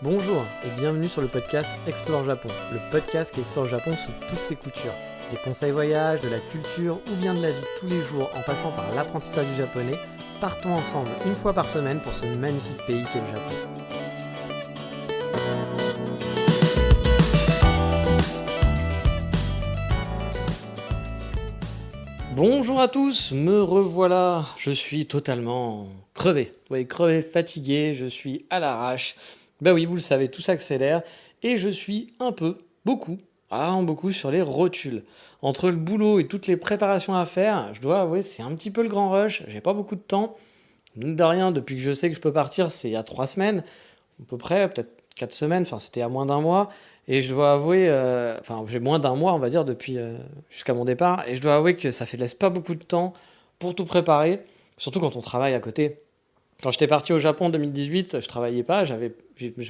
Bonjour et bienvenue sur le podcast Explore Japon, le podcast qui explore le Japon sous toutes ses coutures. Des conseils voyage, de la culture ou bien de la vie de tous les jours en passant par l'apprentissage du japonais, partons ensemble une fois par semaine pour ce magnifique pays qu'est le Japon. Bonjour à tous, me revoilà, je suis totalement crevé, fatigué, je suis à l'arrache. Bah oui, vous le savez, tout s'accélère et je suis beaucoup sur les rotules. Entre le boulot et toutes les préparations à faire, je dois avouer, c'est un petit peu le grand rush, j'ai pas beaucoup de temps. Mine de rien, depuis que je sais que je peux partir, c'est il y a 3 semaines, à peu près, peut-être 4 semaines, enfin c'était à moins d'un mois. Et je dois avouer, enfin j'ai moins d'un mois on va dire depuis jusqu'à mon départ, et je dois avouer que ça ne laisse pas beaucoup de temps pour tout préparer, surtout quand on travaille à côté. Quand j'étais parti au Japon en 2018, je travaillais pas, je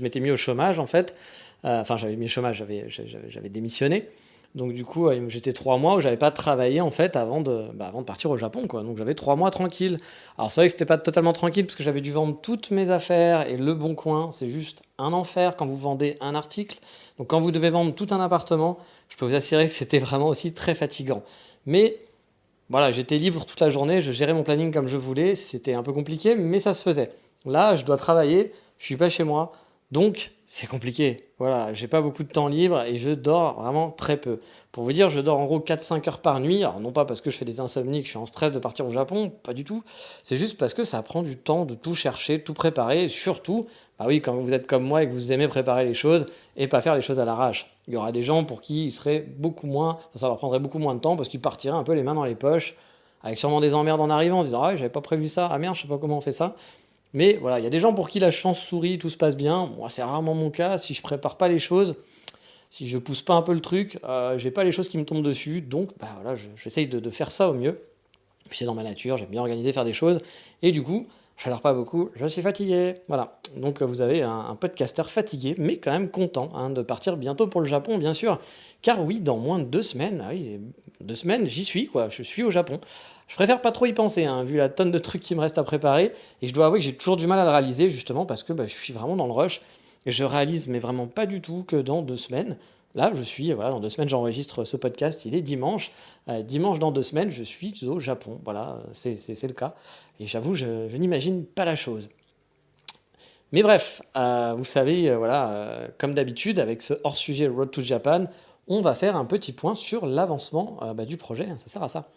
m'étais mis au chômage en fait. Enfin, j'avais mis au chômage, j'avais démissionné. Donc du coup, j'étais 3 mois où j'avais pas travaillé en fait avant de partir au Japon, quoi. Donc j'avais 3 mois tranquille. Alors c'est vrai que c'était pas totalement tranquille parce que j'avais dû vendre toutes mes affaires et Le Bon Coin, c'est juste un enfer quand vous vendez un article. Donc quand vous devez vendre tout un appartement, je peux vous assurer que c'était vraiment aussi très fatigant. Mais voilà, j'étais libre toute la journée, je gérais mon planning comme je voulais, c'était un peu compliqué, mais ça se faisait. Là, je dois travailler, je suis pas chez moi, donc c'est compliqué. Voilà, j'ai pas beaucoup de temps libre et je dors vraiment très peu. Pour vous dire, je dors en gros 4-5 heures par nuit, alors non pas parce que je fais des insomnies, que je suis en stress de partir au Japon, pas du tout, c'est juste parce que ça prend du temps de tout chercher, de tout préparer, et surtout, bah oui, quand vous êtes comme moi et que vous aimez préparer les choses et pas faire les choses à l'arrache. Il y aura des gens pour qui il serait beaucoup moins, ça leur prendrait beaucoup moins de temps parce qu'ils partiraient un peu les mains dans les poches, avec sûrement des emmerdes en arrivant, en se disant ah ouais, j'avais pas prévu ça, ah merde, je sais pas comment on fait ça. Mais voilà, il y a des gens pour qui la chance sourit, tout se passe bien. Moi, c'est rarement mon cas. Si je prépare pas les choses, si je pousse pas un peu le truc, j'ai pas les choses qui me tombent dessus. Donc, bah voilà, j'essaye de faire ça au mieux. Puis c'est dans ma nature, j'aime bien organiser, faire des choses. Et du coup, je dors pas beaucoup, je suis fatigué. Voilà. Donc vous avez un podcasteur fatigué, mais quand même content de partir bientôt pour le Japon, bien sûr. Car oui, dans moins de 2 semaines, ah oui, 2 semaines, j'y suis, quoi. Je suis au Japon. Je préfère pas trop y penser, vu la tonne de trucs qui me restent à préparer. Et je dois avouer que j'ai toujours du mal à le réaliser, justement, parce que je suis vraiment dans le rush. Et je réalise, mais vraiment pas du tout, que dans 2 semaines, là, je suis, voilà, dans 2 semaines, j'enregistre ce podcast, il est dimanche. Dimanche dans 2 semaines, je suis au Japon. Voilà, c'est le cas. Et j'avoue, je n'imagine pas la chose. Mais bref, vous savez, voilà, comme d'habitude, avec ce hors-sujet Road to Japan, on va faire un petit point sur l'avancement du projet. Ça sert à ça.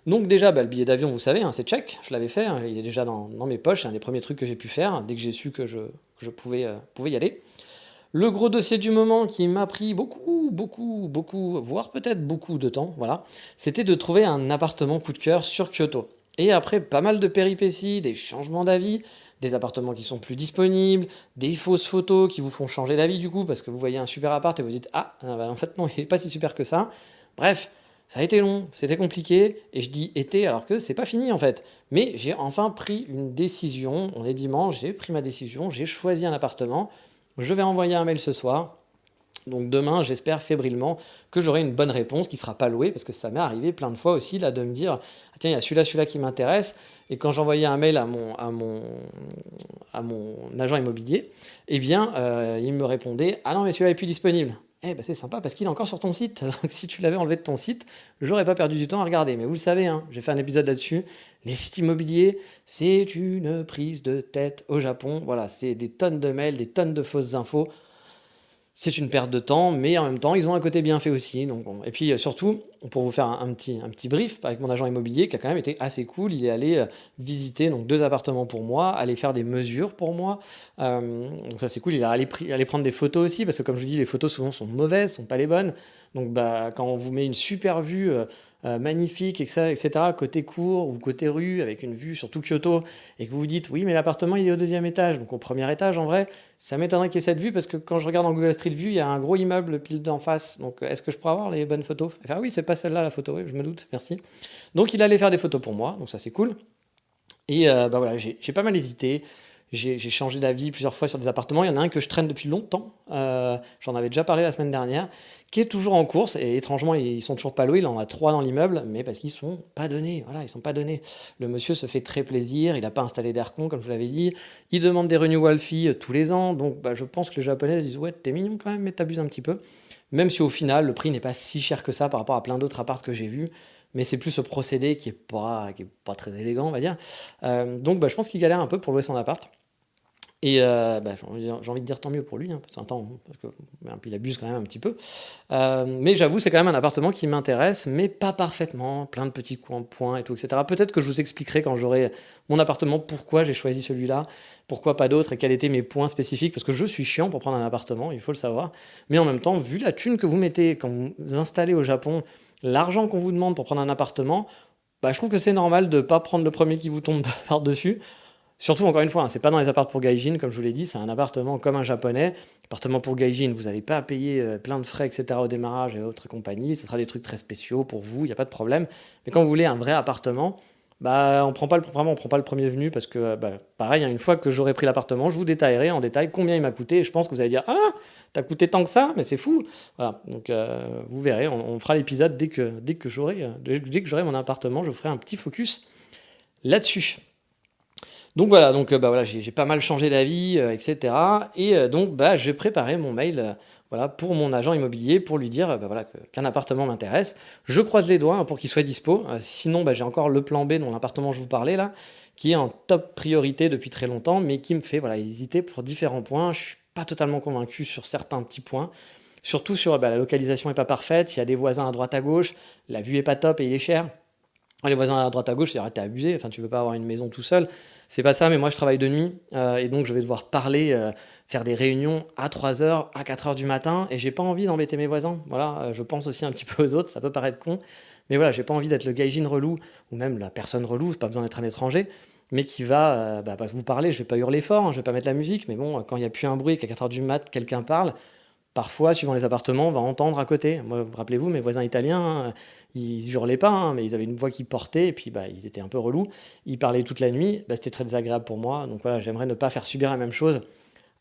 Donc déjà, le billet d'avion, vous savez, c'est check, je l'avais fait, il est déjà dans mes poches, c'est un des premiers trucs que j'ai pu faire dès que j'ai su que je pouvais y aller. Le gros dossier du moment qui m'a pris beaucoup, voire peut-être beaucoup de temps, voilà, c'était de trouver un appartement coup de cœur sur Kyoto. Et après pas mal de péripéties, des changements d'avis, des appartements qui sont plus disponibles, des fausses photos qui vous font changer d'avis du coup, parce que vous voyez un super appart et vous dites en fait non, il n'est pas si super que ça. Bref, ça a été long, c'était compliqué, et je dis été alors que c'est pas fini en fait. Mais j'ai enfin pris une décision, on est dimanche, j'ai pris ma décision, j'ai choisi un appartement. Je vais envoyer un mail ce soir. Donc demain, j'espère fébrilement que j'aurai une bonne réponse qui ne sera pas louée, parce que ça m'est arrivé plein de fois aussi là, de me dire ah, tiens, il y a celui-là qui m'intéresse. Et quand j'envoyais un mail à mon agent immobilier, eh bien, il me répondait ah non, mais celui-là n'est plus disponible. Eh ben c'est sympa parce qu'il est encore sur ton site. Donc si tu l'avais enlevé de ton site, j'aurais pas perdu du temps à regarder. Mais vous le savez, j'ai fait un épisode là-dessus. Les sites immobiliers, c'est une prise de tête au Japon. Voilà, c'est des tonnes de mails, des tonnes de fausses infos. C'est une perte de temps, mais en même temps, ils ont un côté bien fait aussi. Donc bon. Et puis surtout, pour vous faire un petit brief avec mon agent immobilier qui a quand même été assez cool, il est allé visiter donc 2 appartements pour moi, aller faire des mesures pour moi. Donc ça c'est cool, il est allé prendre des photos aussi, parce que comme je vous dis, les photos souvent sont mauvaises, sont pas les bonnes. Donc quand on vous met une super vue magnifique, etc., côté cour ou côté rue, avec une vue sur tout Kyoto, et que vous vous dites, oui, mais l'appartement, il est au 2e étage, donc au 1er étage, en vrai, ça m'étonnerait qu'il y ait cette vue, parce que quand je regarde en Google Street View, il y a un gros immeuble pile d'en face, donc est-ce que je pourrais avoir les bonnes photos? Enfin oui, c'est pas celle-là la photo, oui, je me doute, merci. Donc il allait faire des photos pour moi, donc ça c'est cool. Et voilà, j'ai pas mal hésité. J'ai changé d'avis plusieurs fois sur des appartements. Il y en a un que je traîne depuis longtemps, j'en avais déjà parlé la semaine dernière, qui est toujours en course et étrangement, ils sont toujours pas loués. Il en a 3 dans l'immeuble, mais parce qu'ils sont pas donnés, voilà, ils sont pas donnés. Le monsieur se fait très plaisir, il a pas installé d'aircon comme je vous l'avais dit, il demande des renewal fees, tous les ans, donc je pense que les Japonais se disent: «Ouais, tu mignon quand même, mais tu un petit peu». Même si au final, le prix n'est pas si cher que ça par rapport à plein d'autres apparts que j'ai vus, mais c'est plus ce procédé qui est pas très élégant, on va dire. Donc je pense qu'il galère un peu pour louer son appart. Et j'ai envie de dire tant mieux pour lui, hein, parce que il abuse quand même un petit peu. Mais j'avoue, c'est quand même un appartement qui m'intéresse, mais pas parfaitement, plein de petits points et tout, etc. Peut-être que je vous expliquerai quand j'aurai mon appartement pourquoi j'ai choisi celui-là, pourquoi pas d'autres et quels étaient mes points spécifiques, parce que je suis chiant pour prendre un appartement, il faut le savoir. Mais en même temps, vu la thune que vous mettez quand vous vous installez au Japon, l'argent qu'on vous demande pour prendre un appartement, je trouve que c'est normal de ne pas prendre le premier qui vous tombe par-dessus. Surtout, encore une fois, hein, c'est pas dans les appartements pour gaijin, comme je vous l'ai dit, c'est un appartement comme un japonais. Appartement pour gaijin, vous n'allez pas payer plein de frais, etc. au démarrage et autres compagnies. Ce sera des trucs très spéciaux pour vous, il n'y a pas de problème. Mais quand vous voulez un vrai appartement, on prend pas le premier venu parce que, pareil, hein, une fois que j'aurai pris l'appartement, je vous détaillerai en détail combien il m'a coûté. Et je pense que vous allez dire: «Ah, t'as coûté tant que ça, mais c'est fou!» Voilà, donc vous verrez, on fera l'épisode dès que j'aurai mon appartement, je ferai un petit focus là-dessus. Donc voilà, voilà, j'ai pas mal changé d'avis, etc. Et je vais préparer mon mail, voilà, pour mon agent immobilier pour lui dire, voilà, qu'un appartement m'intéresse. Je croise les doigts, hein, pour qu'il soit dispo. Sinon, j'ai encore le plan B dont l'appartement je vous parlais là, qui est en top priorité depuis très longtemps, mais qui me fait voilà, hésiter pour différents points. Je suis pas totalement convaincu sur certains petits points. Surtout sur la localisation est pas parfaite, il y a des voisins à droite à gauche, la vue est pas top et il est cher. Les voisins à droite à gauche, c'est t'es abusé, enfin tu veux pas avoir une maison tout seul. C'est pas ça, mais moi je travaille de nuit et donc je vais devoir parler, faire des réunions à 3 heures, à 4 heures du matin et j'ai pas envie d'embêter mes voisins. Voilà, je pense aussi un petit peu aux autres, ça peut paraître con, mais voilà, j'ai pas envie d'être le gaijin relou ou même la personne relou, c'est pas besoin d'être un étranger, mais qui va pas vous parler. Je vais pas hurler fort, hein, je vais pas mettre la musique, mais bon, quand il y a plus un bruit, qu'à 4 heures du mat, quelqu'un parle, parfois, suivant les appartements, on va entendre à côté. Moi, rappelez-vous, mes voisins italiens, hein, ils hurlaient pas, hein, mais ils avaient une voix qui portait, et puis ils étaient un peu relous. Ils parlaient toute la nuit, c'était très désagréable pour moi. Donc voilà, j'aimerais ne pas faire subir la même chose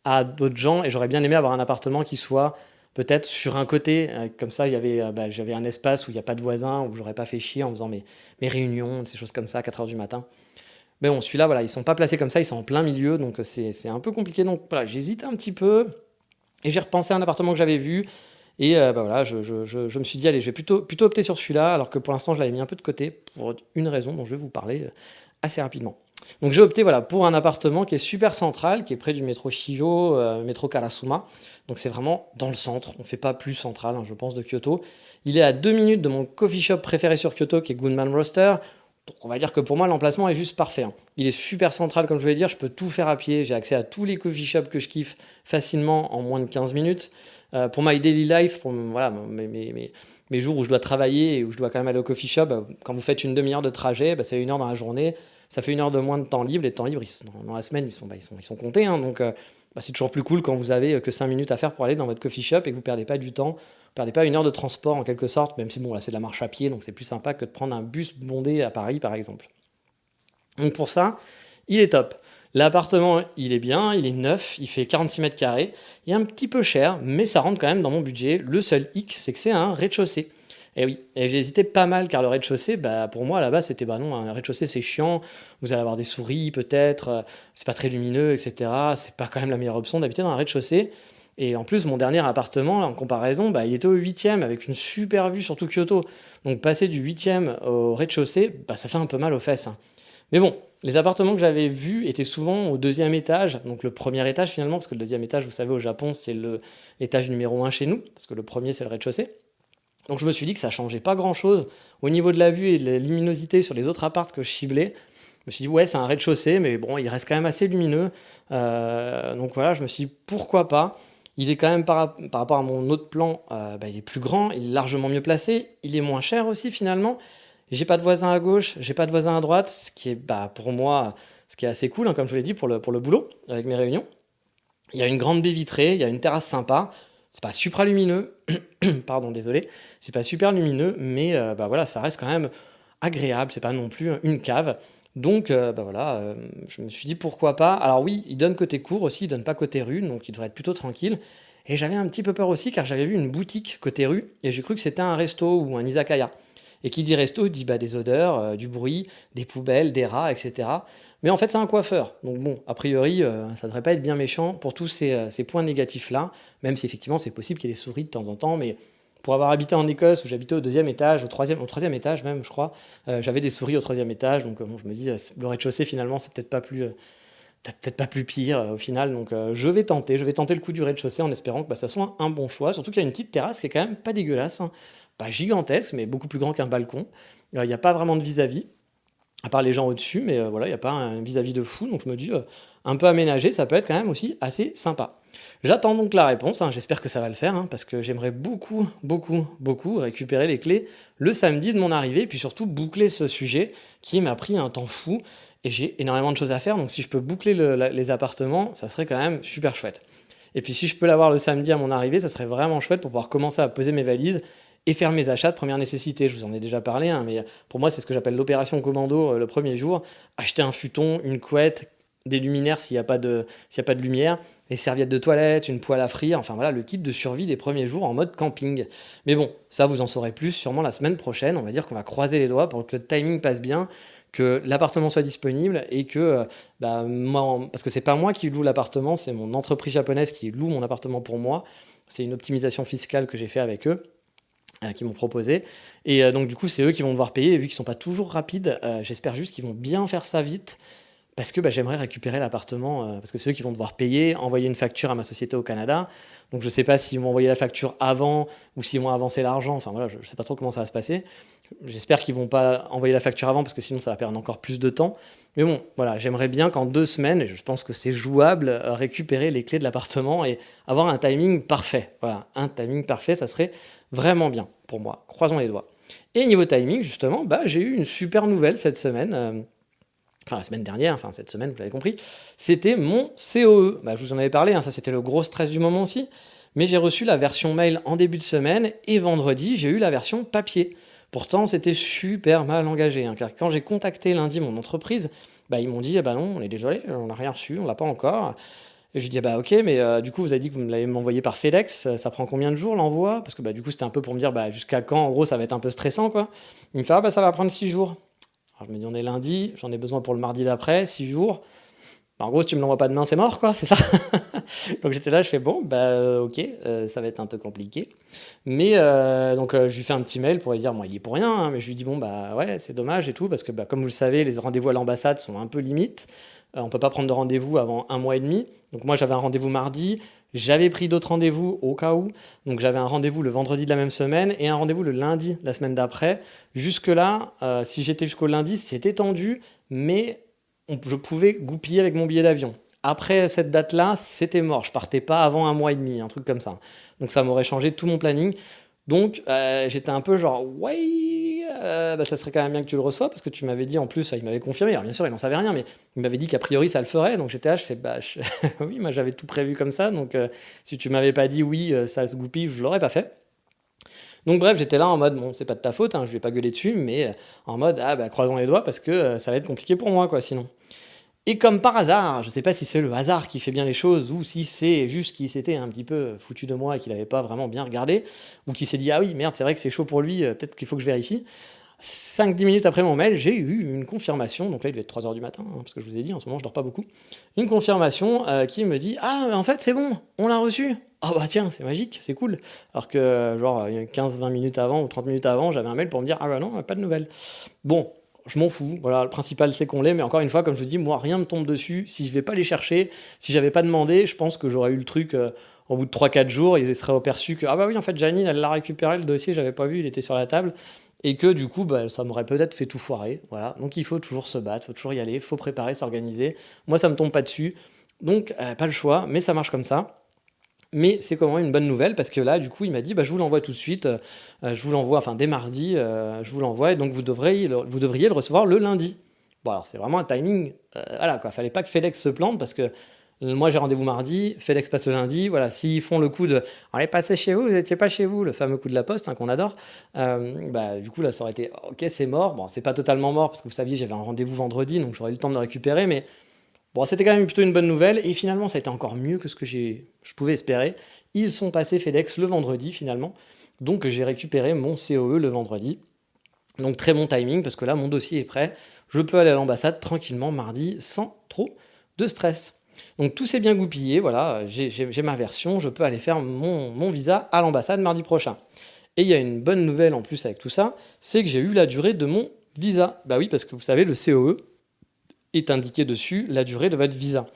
à d'autres gens, et j'aurais bien aimé avoir un appartement qui soit peut-être sur un côté, comme ça, j'avais un espace où il n'y a pas de voisins, où j'aurais pas fait chier en faisant mes réunions, ces choses comme ça, à 4 heures du matin. Mais bon, celui-là, voilà, ils sont pas placés comme ça, ils sont en plein milieu, donc c'est un peu compliqué. Donc voilà, j'hésite un petit peu. Et j'ai repensé à un appartement que j'avais vu. Et voilà, je me suis dit: «Allez, je vais plutôt opter sur celui-là», alors que pour l'instant, je l'avais mis un peu de côté pour une raison dont je vais vous parler assez rapidement. Donc j'ai opté voilà, pour un appartement qui est super central, qui est près du métro Shijo, métro Karasuma. Donc c'est vraiment dans le centre, on ne fait pas plus central, hein, je pense, de Kyoto. Il est à 2 minutes de mon coffee shop préféré sur Kyoto, qui est Gunman Roaster. Donc on va dire que pour moi, l'emplacement est juste parfait, hein. Il est super central, comme je voulais dire, je peux tout faire à pied, j'ai accès à tous les coffee shops que je kiffe facilement en moins de 15 minutes. Pour my daily life, pour voilà, mes jours où je dois travailler et où je dois quand même aller au coffee shop, quand vous faites une demi-heure de trajet, c'est 1 heure dans la journée, ça fait 1 heure de moins de temps libre. Les temps libres, dans la semaine, ils sont comptés, hein. Donc c'est toujours plus cool quand vous avez que 5 minutes à faire pour aller dans votre coffee shop et que vous ne perdez pas du temps. Vous ne perdez pas 1 heure de transport en quelque sorte, même si bon, là c'est de la marche à pied, donc c'est plus sympa que de prendre un bus bondé à Paris par exemple. Donc pour ça, il est top. L'appartement, il est bien, il est neuf, il fait 46 mètres carrés. Il est un petit peu cher, mais ça rentre quand même dans mon budget. Le seul hic, c'est que c'est un rez-de-chaussée. Et oui, et j'ai hésité pas mal car le rez-de-chaussée, pour moi là-bas c'était non, un rez-de-chaussée c'est chiant, vous allez avoir des souris peut-être, c'est pas très lumineux, etc. C'est pas quand même la meilleure option d'habiter dans un rez-de-chaussée. Et en plus, mon dernier appartement, là, en comparaison, il était au 8e avec une super vue sur tout Kyoto. Donc passer du 8e au rez-de-chaussée, ça fait un peu mal aux fesses, hein. Mais bon, les appartements que j'avais vus étaient souvent au 2e étage, donc le premier étage finalement, parce que le 2e étage, vous savez, au Japon, c'est l'étage numéro 1 chez nous, parce que le premier, c'est le rez-de-chaussée. Donc je me suis dit que ça changeait pas grand-chose au niveau de la vue et de la luminosité sur les autres apparts que je ciblais. Je me suis dit, ouais, c'est un rez-de-chaussée, mais bon, il reste quand même assez lumineux. Donc voilà, je me suis dit, pourquoi pas. Il est quand même par rapport à mon autre plan, il est plus grand, il est largement mieux placé, il est moins cher aussi finalement. J'ai pas de voisin à gauche, j'ai pas de voisin à droite, ce qui est pour moi, ce qui est assez cool, hein, comme je vous l'ai dit, pour le boulot, avec mes réunions. Il y a une grande baie vitrée, il y a une terrasse sympa. C'est pas super lumineux, pardon, désolé. C'est pas super lumineux, mais voilà, ça reste quand même agréable. C'est pas non plus une cave. Donc, bah voilà, je me suis dit pourquoi pas. Alors oui, il donne côté cour aussi, il donne pas côté rue, donc il devrait être plutôt tranquille. Et j'avais un petit peu peur aussi car j'avais vu une boutique côté rue et j'ai cru que c'était un resto ou un izakaya. Et qui dit resto dit bah, des odeurs, du bruit, des poubelles, des rats, etc. Mais en fait, c'est un coiffeur. Donc bon, a priori, ça devrait pas être bien méchant pour tous ces points négatifs-là, même si effectivement c'est possible qu'il y ait des souris de temps en temps, mais pour avoir habité en Écosse, où j'habitais au deuxième étage, au troisième étage même, je crois, j'avais des souris au troisième étage, donc bon, je me dis, le rez-de-chaussée finalement, c'est peut-être pas plus pire au final, donc je vais tenter le coup du rez-de-chaussée en espérant que bah, ça soit un bon choix, surtout qu'il y a une petite terrasse qui est quand même pas dégueulasse, hein. Pas gigantesque, mais beaucoup plus grand qu'un balcon. Il n'y a pas vraiment de vis-à-vis, à part les gens au-dessus, mais voilà, il n'y a pas un vis-à-vis de fou, donc je me dis, un peu aménagé, ça peut être quand même aussi assez sympa. J'attends donc la réponse, hein, j'espère que ça va le faire, hein, parce que j'aimerais beaucoup, beaucoup, beaucoup récupérer les clés le samedi de mon arrivée, et puis surtout boucler ce sujet qui m'a pris un temps fou, et j'ai énormément de choses à faire, donc si je peux boucler les appartements, ça serait quand même super chouette. Et puis si je peux l'avoir le samedi à mon arrivée, ça serait vraiment chouette pour pouvoir commencer à poser mes valises et faire mes achats de première nécessité. Je vous en ai déjà parlé, hein, mais pour moi, c'est ce que j'appelle l'opération commando le premier jour. Acheter un futon, une couette, des luminaires s'il y a pas de lumière, les serviettes de toilette, une poêle à frire, enfin voilà, le kit de survie des premiers jours en mode camping. Mais bon, ça vous en saurez plus sûrement la semaine prochaine. On va dire qu'on va croiser les doigts pour que le timing passe bien, que l'appartement soit disponible et que, bah, moi, parce que c'est pas moi qui loue l'appartement, c'est mon entreprise japonaise qui loue mon appartement pour moi. C'est une optimisation fiscale que j'ai fait avec eux qui m'ont proposé. Et donc du coup, c'est eux qui vont devoir payer. Et vu qu'ils sont pas toujours rapides, j'espère juste qu'ils vont bien faire ça vite. Parce que bah, j'aimerais récupérer l'appartement, parce que c'est eux qui vont devoir payer, envoyer une facture à ma société au Canada. Donc je ne sais pas s'ils vont envoyer la facture avant ou s'ils vont avancer l'argent. Enfin voilà, je ne sais pas trop comment ça va se passer. J'espère qu'ils vont pas envoyer la facture avant parce que sinon ça va perdre encore plus de temps. Mais bon, voilà, j'aimerais bien qu'en 2 semaines, et je pense que c'est jouable, récupérer les clés de l'appartement et avoir un timing parfait. Voilà, un timing parfait, ça serait vraiment bien pour moi. Croisons les doigts. Et niveau timing, justement, bah, j'ai eu une super nouvelle cette semaine. Enfin la semaine dernière, enfin cette semaine, vous l'avez compris, c'était mon COE. Bah, je vous en avais parlé, hein, ça c'était le gros stress du moment aussi. Mais j'ai reçu la version mail en début de semaine et vendredi, j'ai eu la version papier. Pourtant, c'était super mal engagé, hein, car quand j'ai contacté lundi mon entreprise, bah, ils m'ont dit ah bah non, on est désolé, on n'a rien reçu, on l'a pas encore. Et je lui dis ah bah ok, mais du coup vous avez dit que vous me l'avez m'envoyé par FedEx, ça prend combien de jours l'envoi? Parce que bah, du coup c'était un peu pour me dire bah, jusqu'à quand, en gros ça va être un peu stressant quoi. Il me fait ah bah ça va prendre 6 jours. Alors je me dis, on est lundi, j'en ai besoin pour le mardi d'après, 6 jours. Bah, en gros, si tu me l'envoies pas demain, c'est mort, quoi, c'est ça. Donc j'étais là, je fais bon, bah ok, ça va être un peu compliqué. Mais donc je lui fais un petit mail pour lui dire, bon, il y est pour rien, hein, mais je lui dis, bon, bah ouais, c'est dommage et tout, parce que bah, comme vous le savez, les rendez-vous à l'ambassade sont un peu limites. On peut pas prendre de rendez-vous avant un mois et demi. Donc moi, j'avais un rendez-vous mardi, j'avais pris d'autres rendez-vous au cas où. Donc j'avais un rendez-vous le vendredi de la même semaine et un rendez-vous le lundi de la semaine d'après. Jusque-là, si j'étais jusqu'au lundi, c'était tendu, mais je pouvais goupiller avec mon billet d'avion. Après cette date-là, c'était mort. Je partais pas avant un mois et demi, un truc comme ça. Donc ça m'aurait changé tout mon planning. Donc j'étais un peu genre, ouais, bah, ça serait quand même bien que tu le reçois, parce que tu m'avais dit en plus, il m'avait confirmé, alors bien sûr il n'en savait rien, mais il m'avait dit qu'a priori ça le ferait, donc j'étais là, je fais, bah oui, moi j'avais tout prévu comme ça, donc si tu m'avais pas dit oui, ça se goupille, je l'aurais pas fait. Donc bref, j'étais là en mode, bon, c'est pas de ta faute, hein, je vais pas gueuler dessus, mais en mode, ah bah croisons les doigts parce que ça va être compliqué pour moi, quoi, sinon. Et comme par hasard, je sais pas si c'est le hasard qui fait bien les choses ou si c'est juste qu'il s'était un petit peu foutu de moi et qu'il avait pas vraiment bien regardé, ou qu'il s'est dit, ah oui, merde, c'est vrai que c'est chaud pour lui, peut-être qu'il faut que je vérifie. 5-10 minutes après mon mail, j'ai eu une confirmation, donc là il devait être 3 heures du matin, hein, parce que je vous ai dit, en ce moment je dors pas beaucoup, une confirmation qui me dit ah en fait c'est bon, on l'a reçu. Ah bah tiens, c'est magique, c'est cool. Alors que genre 15-20 minutes avant ou 30 minutes avant, j'avais un mail pour me dire ah bah non, pas de nouvelles. Bon, je m'en fous, voilà, le principal c'est qu'on l'ait, mais encore une fois, comme je vous dis, moi rien me tombe dessus, si je vais pas les chercher, si j'avais pas demandé, je pense que j'aurais eu le truc au bout de 3-4 jours, il serait aperçu que ah bah oui en fait Janine elle l'a récupéré le dossier, j'avais pas vu, il était sur la table, et que du coup, bah, ça m'aurait peut-être fait tout foirer. Voilà. Donc il faut toujours se battre, il faut toujours y aller, il faut préparer, s'organiser. Moi, ça me tombe pas dessus, donc pas le choix, mais ça marche comme ça. Mais c'est quand même une bonne nouvelle parce que là, du coup, il m'a dit, bah, je vous l'envoie tout de suite, je vous l'envoie, enfin dès mardi, je vous l'envoie, et donc vous devriez le recevoir le lundi. Bon, alors c'est vraiment un timing, voilà quoi, fallait pas que FedEx se plante parce que Moi, j'ai rendez-vous mardi, FedEx passe le lundi. Voilà, s'ils font le coup de allez, passez chez vous, vous n'étiez pas chez vous, le fameux coup de la poste, hein, qu'on adore. Bah, du coup, là, ça aurait été ok, c'est mort. Bon, c'est pas totalement mort parce que vous saviez, j'avais un rendez-vous vendredi, donc j'aurais eu le temps de le récupérer. Mais bon, c'était quand même plutôt une bonne nouvelle. Et finalement, ça a été encore mieux que ce que je pouvais espérer. Ils sont passés FedEx le vendredi, finalement. Donc, j'ai récupéré mon COE le vendredi. Donc, très bon timing parce que là, mon dossier est prêt. Je peux aller à l'ambassade tranquillement mardi sans trop de stress. Donc, tout s'est bien goupillé. Voilà, j'ai ma version. Je peux aller faire mon visa à l'ambassade mardi prochain. Et il y a une bonne nouvelle en plus avec tout ça, c'est que j'ai eu la durée de mon visa. Bah oui, parce que vous savez, le COE, est indiqué dessus la durée de votre visa.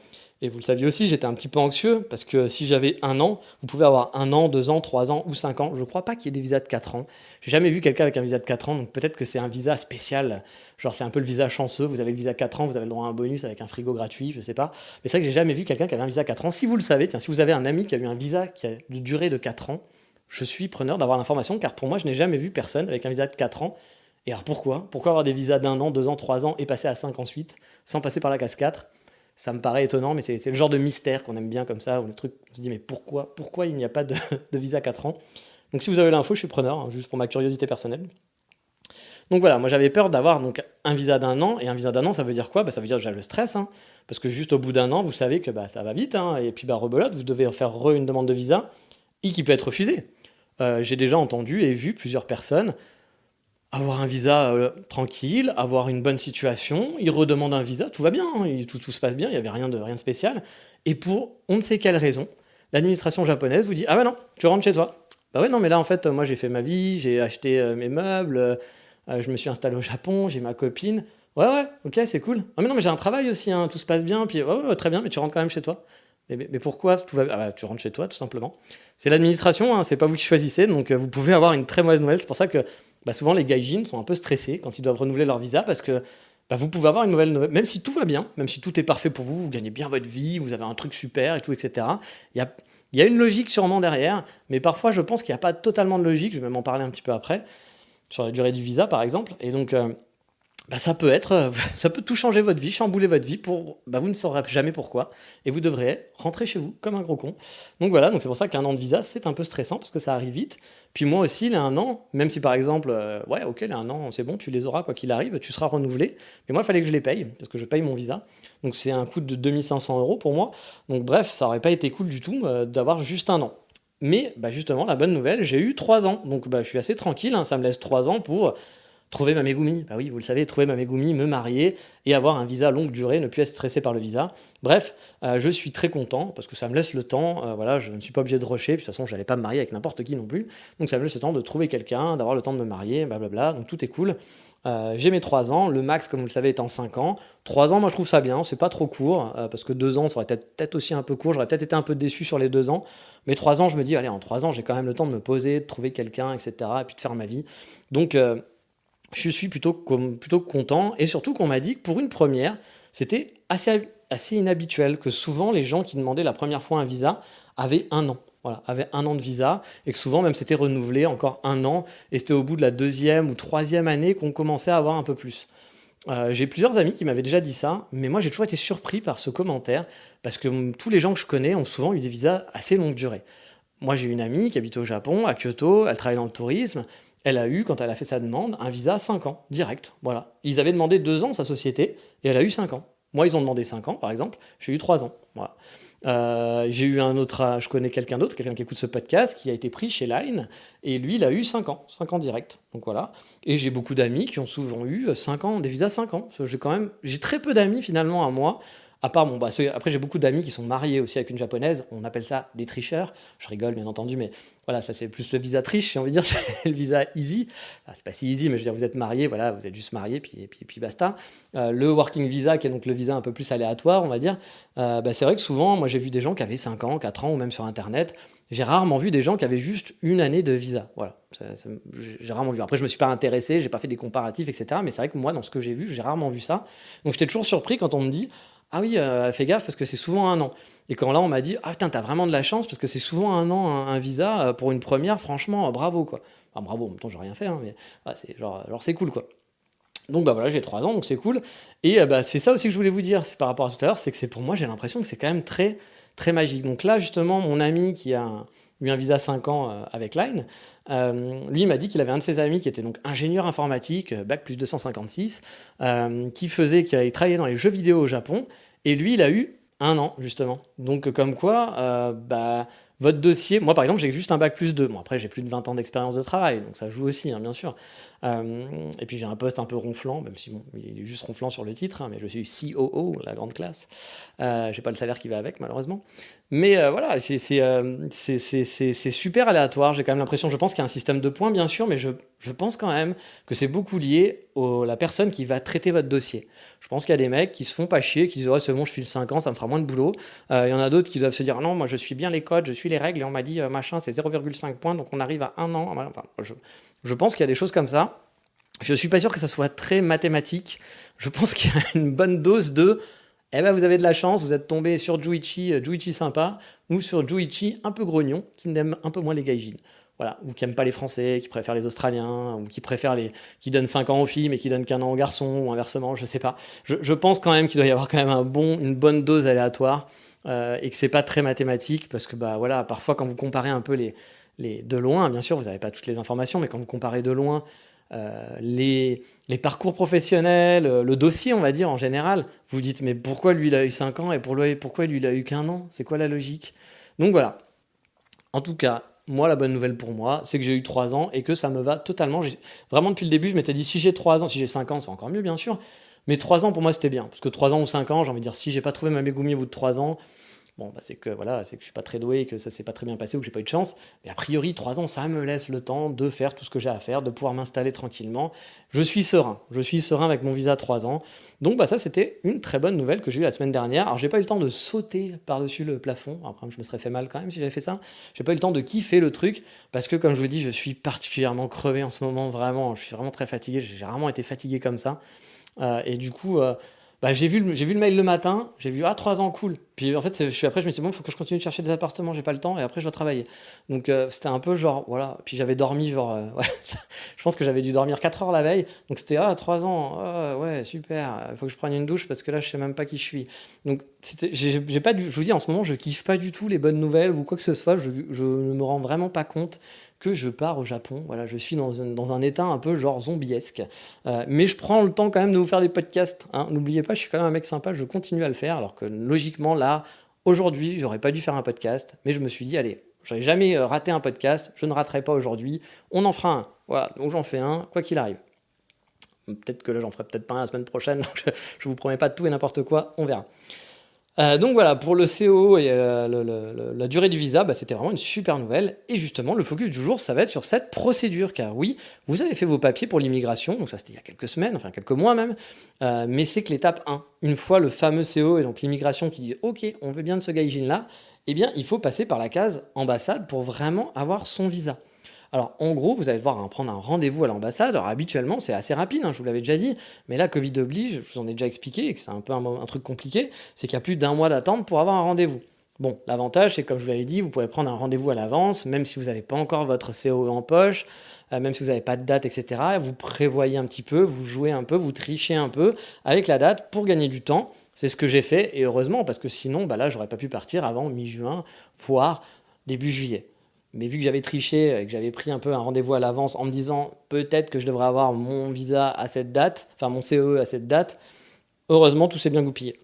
Et vous le saviez aussi, j'étais un petit peu anxieux parce que si j'avais un an, vous pouvez avoir un an, 2 ans, 3 ans ou 5 ans. Je ne crois pas qu'il y ait des visas de 4 ans. J'ai jamais vu quelqu'un avec un visa de 4 ans, donc peut-être que c'est un visa spécial. Genre c'est un peu le visa chanceux. Vous avez le visa 4 ans, vous avez le droit à un bonus avec un frigo gratuit, je sais pas. Mais c'est vrai que j'ai jamais vu quelqu'un qui avait un visa 4 ans. Si vous le savez, tiens, si vous avez un ami qui a eu un visa qui a de durée de 4 ans, je suis preneur d'avoir l'information car pour moi, je n'ai jamais vu personne avec un visa de 4 ans. Et alors pourquoi? Pourquoi avoir des visas d'1 an, 2 ans, 3 ans et passer à 5 ensuite, sans passer par la case 4? Ça me paraît étonnant, mais c'est le genre de mystère qu'on aime bien comme ça, où le truc, on se dit mais pourquoi il n'y a pas de visa 4 ans? Donc si vous avez l'info, je suis preneur, hein, juste pour ma curiosité personnelle. Donc voilà, moi j'avais peur d'avoir donc un visa d'1 an, et un visa d'1 an, ça veut dire quoi? Bah, ça veut dire déjà le stress, hein, parce que juste au bout d'1 an, vous savez que bah, ça va vite, hein, et puis bah, rebelote, vous devez faire une demande de visa, et qui peut être refusée. J'ai déjà entendu et vu plusieurs personnes avoir un visa tranquille, avoir une bonne situation, ils redemandent un visa, tout va bien, hein, tout se passe bien, il n'y avait rien de spécial. Et pour on ne sait quelle raison, l'administration japonaise vous dit ah bah non, tu rentres chez toi. Bah ouais, non, mais là en fait, moi j'ai fait ma vie, j'ai acheté mes meubles, je me suis installé au Japon, j'ai ma copine. Ouais, ouais, ok, c'est cool. Ah mais non, mais j'ai un travail aussi, hein, tout se passe bien, puis ouais, ouais, très bien, mais tu rentres quand même chez toi. Mais pourquoi tout va... Ah bah, tu rentres chez toi, tout simplement. C'est l'administration, hein, c'est pas vous qui choisissez, donc vous pouvez avoir une très mauvaise nouvelle. C'est pour ça que bah, souvent les gaijins sont un peu stressés quand ils doivent renouveler leur visa parce que bah, vous pouvez avoir une mauvaise nouvelle, même si tout va bien, même si tout est parfait pour vous, vous gagnez bien votre vie, vous avez un truc super et tout, etc. Il y a, il y a une logique sûrement derrière, mais parfois je pense qu'il n'y a pas totalement de logique, je vais même en parler un petit peu après, sur la durée du visa par exemple, et donc bah, ça peut être, ça peut tout changer votre vie, chambouler votre vie pour, bah, vous ne saurez jamais pourquoi, et vous devrez rentrer chez vous comme un gros con. Donc voilà, donc c'est pour ça qu'un an de visa, c'est un peu stressant parce que ça arrive vite. Puis moi aussi, il y a un an, même si par exemple, ouais, ok, il y a un an, c'est bon, tu les auras quoi qu'il arrive, tu seras renouvelé. Mais moi, il fallait que je les paye parce que je paye mon visa. Donc c'est un coût de 2 500 € pour moi. Donc bref, ça aurait pas été cool du tout d'avoir juste un an. Mais bah, justement, la bonne nouvelle, j'ai eu 3 ans. Donc bah, je suis assez tranquille, hein, ça me laisse 3 ans pour trouver ma Megumi. Bah oui, vous le savez, trouver ma Megumi, me marier et avoir un visa longue durée, ne plus être stressé par le visa. Bref, je suis très content parce que ça me laisse le temps. Voilà, je ne suis pas obligé de rusher. Puis de toute façon, je n'allais pas me marier avec n'importe qui non plus. Donc ça me laisse le temps de trouver quelqu'un, d'avoir le temps de me marier, blablabla. Donc tout est cool. J'ai mes 3 ans. Le max, comme vous le savez, est en 5 ans. 3 ans, moi je trouve ça bien. C'est pas trop court parce que 2 ans, ça aurait peut-être aussi un peu court. J'aurais peut-être été un peu déçu sur les 2 ans. Mais 3 ans, je me dis, allez, en 3 ans, j'ai quand même le temps de me poser, de trouver quelqu'un, etc. Et puis de faire ma vie. Donc je suis plutôt content et surtout qu'on m'a dit que pour une première, c'était assez inhabituel, que souvent les gens qui demandaient la première fois un visa avaient un an. Voilà, avaient un an de visa et que souvent même c'était renouvelé encore un an et c'était au bout de la deuxième ou troisième année qu'on commençait à avoir un peu plus. J'ai plusieurs amis qui m'avaient déjà dit ça, mais moi j'ai toujours été surpris par ce commentaire parce que tous les gens que je connais ont souvent eu des visas assez longue durée. Moi, j'ai une amie qui habite au Japon, à Kyoto, elle travaille dans le tourisme. Elle a eu, quand elle a fait sa demande, un visa 5 ans, direct. Voilà. Ils avaient demandé 2 ans, sa société, et elle a eu 5 ans. Moi, ils ont demandé 5 ans, par exemple. J'ai eu 3 ans. Voilà. J'ai eu un autre, je connais quelqu'un d'autre, quelqu'un qui écoute ce podcast, qui a été pris chez Line, et lui, il a eu 5 ans direct. Donc voilà. Et j'ai beaucoup d'amis qui ont souvent eu 5 ans, des visas 5 ans. J'ai très peu d'amis finalement à moi. À part, bon, bah, après, j'ai beaucoup d'amis qui sont mariés aussi avec une japonaise. On appelle ça des tricheurs. Je rigole, bien entendu, mais voilà, ça, c'est plus le visa triche, j'ai envie de dire. C'est le visa easy. Ah, c'est pas si easy, mais je veux dire, vous êtes marié, voilà, vous êtes juste marié, puis basta. Le working visa, qui est donc le visa un peu plus aléatoire, on va dire, bah, c'est vrai que souvent, moi, j'ai vu des gens qui avaient 5 ans, 4 ans, ou même sur Internet. J'ai rarement vu des gens qui avaient juste une année de visa. Voilà, j'ai rarement vu. Après, je me suis pas intéressé, j'ai pas fait des comparatifs, etc. Mais c'est vrai que moi, dans ce que j'ai vu, j'ai rarement vu ça. Donc, j'étais toujours surpris quand on me dit ah oui, fais gaffe parce que c'est souvent un an. Et quand là, on m'a dit ah putain, t'as vraiment de la chance parce que c'est souvent un an un visa pour une première, franchement, bravo quoi. Enfin, bravo, en même temps, j'ai rien fait, hein, mais c'est genre c'est cool quoi. Donc bah voilà, j'ai 3 ans, donc c'est cool. Et bah, c'est ça aussi que je voulais vous dire, c'est par rapport à tout à l'heure, c'est que c'est pour moi, j'ai l'impression que c'est quand même très, très magique. Donc là, justement, mon ami qui a eu un visa 5 ans avec Line, lui il m'a dit qu'il avait un de ses amis qui était donc ingénieur informatique, bac plus 256, qui avait travaillé dans les jeux vidéo au Japon, et lui il a eu 1 an justement. Donc comme quoi, bah, votre dossier, moi par exemple j'ai juste un bac plus 2. Bon après j'ai plus de 20 ans d'expérience de travail, donc ça joue aussi, hein, bien sûr. Et puis j'ai un poste un peu ronflant, même si bon, il est juste ronflant sur le titre, hein, mais je suis COO, la grande classe. J'ai pas le salaire qui va avec, malheureusement. Mais voilà, c'est super aléatoire. J'ai quand même l'impression, je pense qu'il y a un système de points, bien sûr, mais je pense quand même que c'est beaucoup lié à la personne qui va traiter votre dossier. Je pense qu'il y a des mecs qui se font pas chier, qui disent ouais, c'est bon, je file 5 ans, ça me fera moins de boulot. Il y en a d'autres qui doivent se dire non, moi je suis bien les codes, je suis les règles, et on m'a dit machin, c'est 0,5 points, donc on arrive à 1 an. Enfin, je pense qu'il y a des choses comme ça. Je suis pas sûr que ça soit très mathématique. Je pense qu'il y a une bonne dose de eh ben vous avez de la chance, vous êtes tombé sur Juichi sympa, ou sur Juichi un peu grognon, qui n'aime un peu moins les gaijins. Voilà, ou qui aime pas les Français, qui préfère les Australiens, ou qui préfère qui donne 5 ans aux filles, mais qui donne qu'1 an aux garçons, ou inversement, je sais pas. Je pense quand même qu'il doit y avoir quand même une bonne dose aléatoire, et que c'est pas très mathématique, parce que bah voilà, parfois quand vous comparez un peu de loin, bien sûr, vous n'avez pas toutes les informations, mais quand vous comparez de loin les parcours professionnels, le dossier, on va dire, en général, vous vous dites, mais pourquoi lui, il a eu 5 ans et pourquoi lui, il a eu qu'1 an? C'est quoi la logique? Donc voilà. En tout cas, moi, la bonne nouvelle pour moi, c'est que j'ai eu 3 ans et que ça me va totalement. Vraiment, depuis le début, je m'étais dit, si j'ai 3 ans, si j'ai 5 ans, c'est encore mieux, bien sûr. Mais 3 ans, pour moi, c'était bien. Parce que 3 ans ou 5 ans, j'ai envie de dire, si j'ai pas trouvé ma Megumi au bout de 3 ans, bon, bah, c'est que voilà, c'est que je suis pas très doué et que ça s'est pas très bien passé ou que j'ai pas eu de chance. Mais a priori, 3 ans, ça me laisse le temps de faire tout ce que j'ai à faire, de pouvoir m'installer tranquillement. Je suis serein. Je suis serein avec mon visa à 3 ans. Donc bah ça, c'était une très bonne nouvelle que j'ai eue la semaine dernière. Alors j'ai pas eu le temps de sauter par-dessus le plafond. Après, je me serais fait mal quand même si j'avais fait ça. J'ai pas eu le temps de kiffer le truc parce que comme je vous dis, je suis particulièrement crevé en ce moment. Vraiment, je suis vraiment très fatigué. J'ai rarement été fatigué comme ça. Et du coup, bah, j'ai vu le mail le matin, j'ai vu, ah, 3 ans, cool. Puis en fait, après, je me suis dit, bon, il faut que je continue de chercher des appartements, j'ai pas le temps, et après, je dois travailler. Donc, c'était un peu genre, voilà. Puis j'avais dormi, genre, ouais, je pense que j'avais dû dormir 4 heures la veille. Donc, c'était, ah, 3 ans, ah, ouais, super, il faut que je prenne une douche parce que là, je sais même pas qui je suis. Donc, j'ai pas je vous dis, en ce moment, je kiffe pas du tout les bonnes nouvelles ou quoi que ce soit, je ne me rends vraiment pas compte que je pars au Japon. Voilà, je suis dans un état un peu genre zombiesque. Mais je prends le temps quand même de vous faire des podcasts, hein. N'oubliez pas, je suis quand même un mec sympa, je continue à le faire, alors que logiquement, là, aujourd'hui, j'aurais pas dû faire un podcast, mais je me suis dit, allez, j'aurais jamais raté un podcast, je ne raterai pas aujourd'hui, on en fera un. Voilà, donc j'en fais un, quoi qu'il arrive. Peut-être que là, j'en ferai peut-être pas un la semaine prochaine, donc je vous promets pas tout et n'importe quoi, on verra. Donc voilà, pour le CO et la durée du visa, bah, c'était vraiment une super nouvelle. Et justement, le focus du jour, ça va être sur cette procédure. Car oui, vous avez fait vos papiers pour l'immigration, donc ça c'était il y a quelques semaines, enfin quelques mois même. Mais c'est que l'étape 1, une fois le fameux CO et donc l'immigration qui dit OK, on veut bien de ce gaijin-là, eh bien il faut passer par la case ambassade pour vraiment avoir son visa. Alors, en gros, vous allez devoir prendre un rendez-vous à l'ambassade. Alors, habituellement, c'est assez rapide, hein, je vous l'avais déjà dit, mais là, Covid oblige, je vous en ai déjà expliqué, et que c'est un peu un truc compliqué, c'est qu'il y a plus d'1 mois d'attente pour avoir un rendez-vous. Bon, l'avantage, c'est que comme je vous l'avais dit, vous pouvez prendre un rendez-vous à l'avance, même si vous n'avez pas encore votre CO en poche, même si vous n'avez pas de date, etc. Vous prévoyez un petit peu, vous jouez un peu, vous trichez un peu avec la date pour gagner du temps. C'est ce que j'ai fait, et heureusement, parce que sinon, bah là, j'aurais pas pu partir avant mi-juin, voire début juillet. Mais vu que j'avais triché et que j'avais pris un peu un rendez-vous à l'avance en me disant peut-être que je devrais avoir mon visa à cette date, enfin mon CE à cette date, heureusement tout s'est bien goupillé.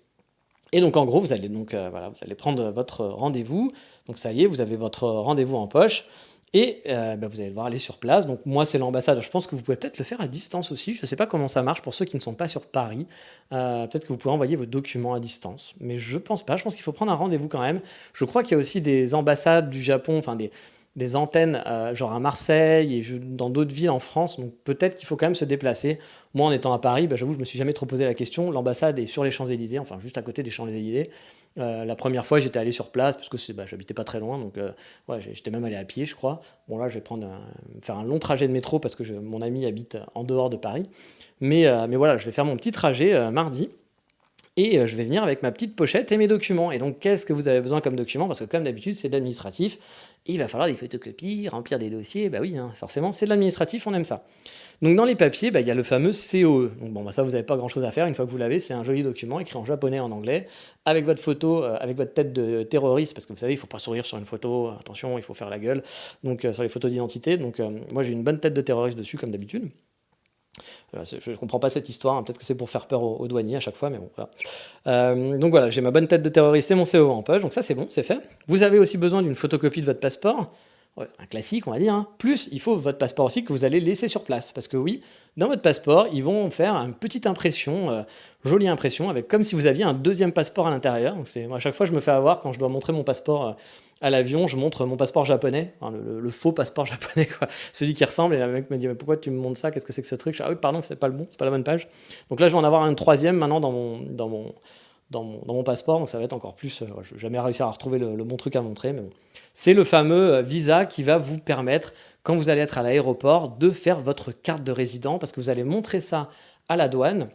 Et donc en gros, vous allez voilà, vous allez prendre votre rendez-vous. Donc ça y est, vous avez votre rendez-vous en poche. Et bah, vous allez devoir aller sur place. Donc moi, c'est l'ambassade. Je pense que vous pouvez peut-être le faire à distance aussi. Je ne sais pas comment ça marche pour ceux qui ne sont pas sur Paris. Peut-être que vous pouvez envoyer vos documents à distance. Mais je pense pas. Je pense qu'il faut prendre un rendez-vous quand même. Je crois qu'il y a aussi des ambassades du Japon, enfin des antennes genre à Marseille et dans d'autres villes en France. Donc peut-être qu'il faut quand même se déplacer. Moi, en étant à Paris, bah, j'avoue, je me suis jamais trop posé la question. L'ambassade est sur les Champs-Élysées, enfin juste à côté des Champs-Élysées. La première fois, j'étais allé sur place parce que j'habitais pas très loin, donc ouais, j'étais même allé à pied, je crois. Bon là, je vais faire un long trajet de métro parce que mon ami habite en dehors de Paris. Mais voilà, je vais faire mon petit trajet mardi. et je vais venir avec ma petite pochette et mes documents. Et donc, qu'est-ce que vous avez besoin comme document? Parce que comme d'habitude, c'est de l'administratif. Il va falloir des photocopies, remplir des dossiers. Bah oui, hein, forcément, c'est de l'administratif, on aime ça. Donc, dans les papiers, bah, il y a le fameux COE. Donc, bon, bah, ça, vous n'avez pas grand-chose à faire. Une fois que vous l'avez, c'est un joli document écrit en japonais et en anglais, avec votre photo, avec votre tête de terroriste, parce que vous savez, il ne faut pas sourire sur une photo. Attention, il faut faire la gueule. Donc, sur les photos d'identité. Donc, moi, j'ai une bonne tête de terroriste dessus, comme d'habitude. Je ne comprends pas cette histoire, hein. Peut-être que c'est pour faire peur aux douaniers à chaque fois, mais bon, voilà. Donc voilà, j'ai ma bonne tête de terroriste et mon CO en poche, donc ça c'est bon, c'est fait. Vous avez aussi besoin d'une photocopie de votre passeport, ouais, un classique on va dire, hein. Plus il faut votre passeport aussi que vous allez laisser sur place, parce que oui, dans votre passeport, ils vont faire une petite impression, jolie impression, avec comme si vous aviez un deuxième passeport à l'intérieur. Donc moi, à chaque fois je me fais avoir quand je dois montrer mon passeport à l'avion, je montre mon passeport japonais, hein, le faux passeport japonais, quoi. Celui qui ressemble, et le mec me dit mais pourquoi tu me montres ça, qu'est-ce que c'est que ce truc? Ah oui, pardon, c'est pas le bon, c'est pas la bonne page. Donc là je vais en avoir un troisième maintenant dans mon passeport, donc ça va être encore plus. Je vais jamais réussir à retrouver le bon truc à montrer, mais bon. C'est le fameux visa qui va vous permettre, quand vous allez être à l'aéroport, de faire votre carte de résident, parce que vous allez montrer ça à la douane,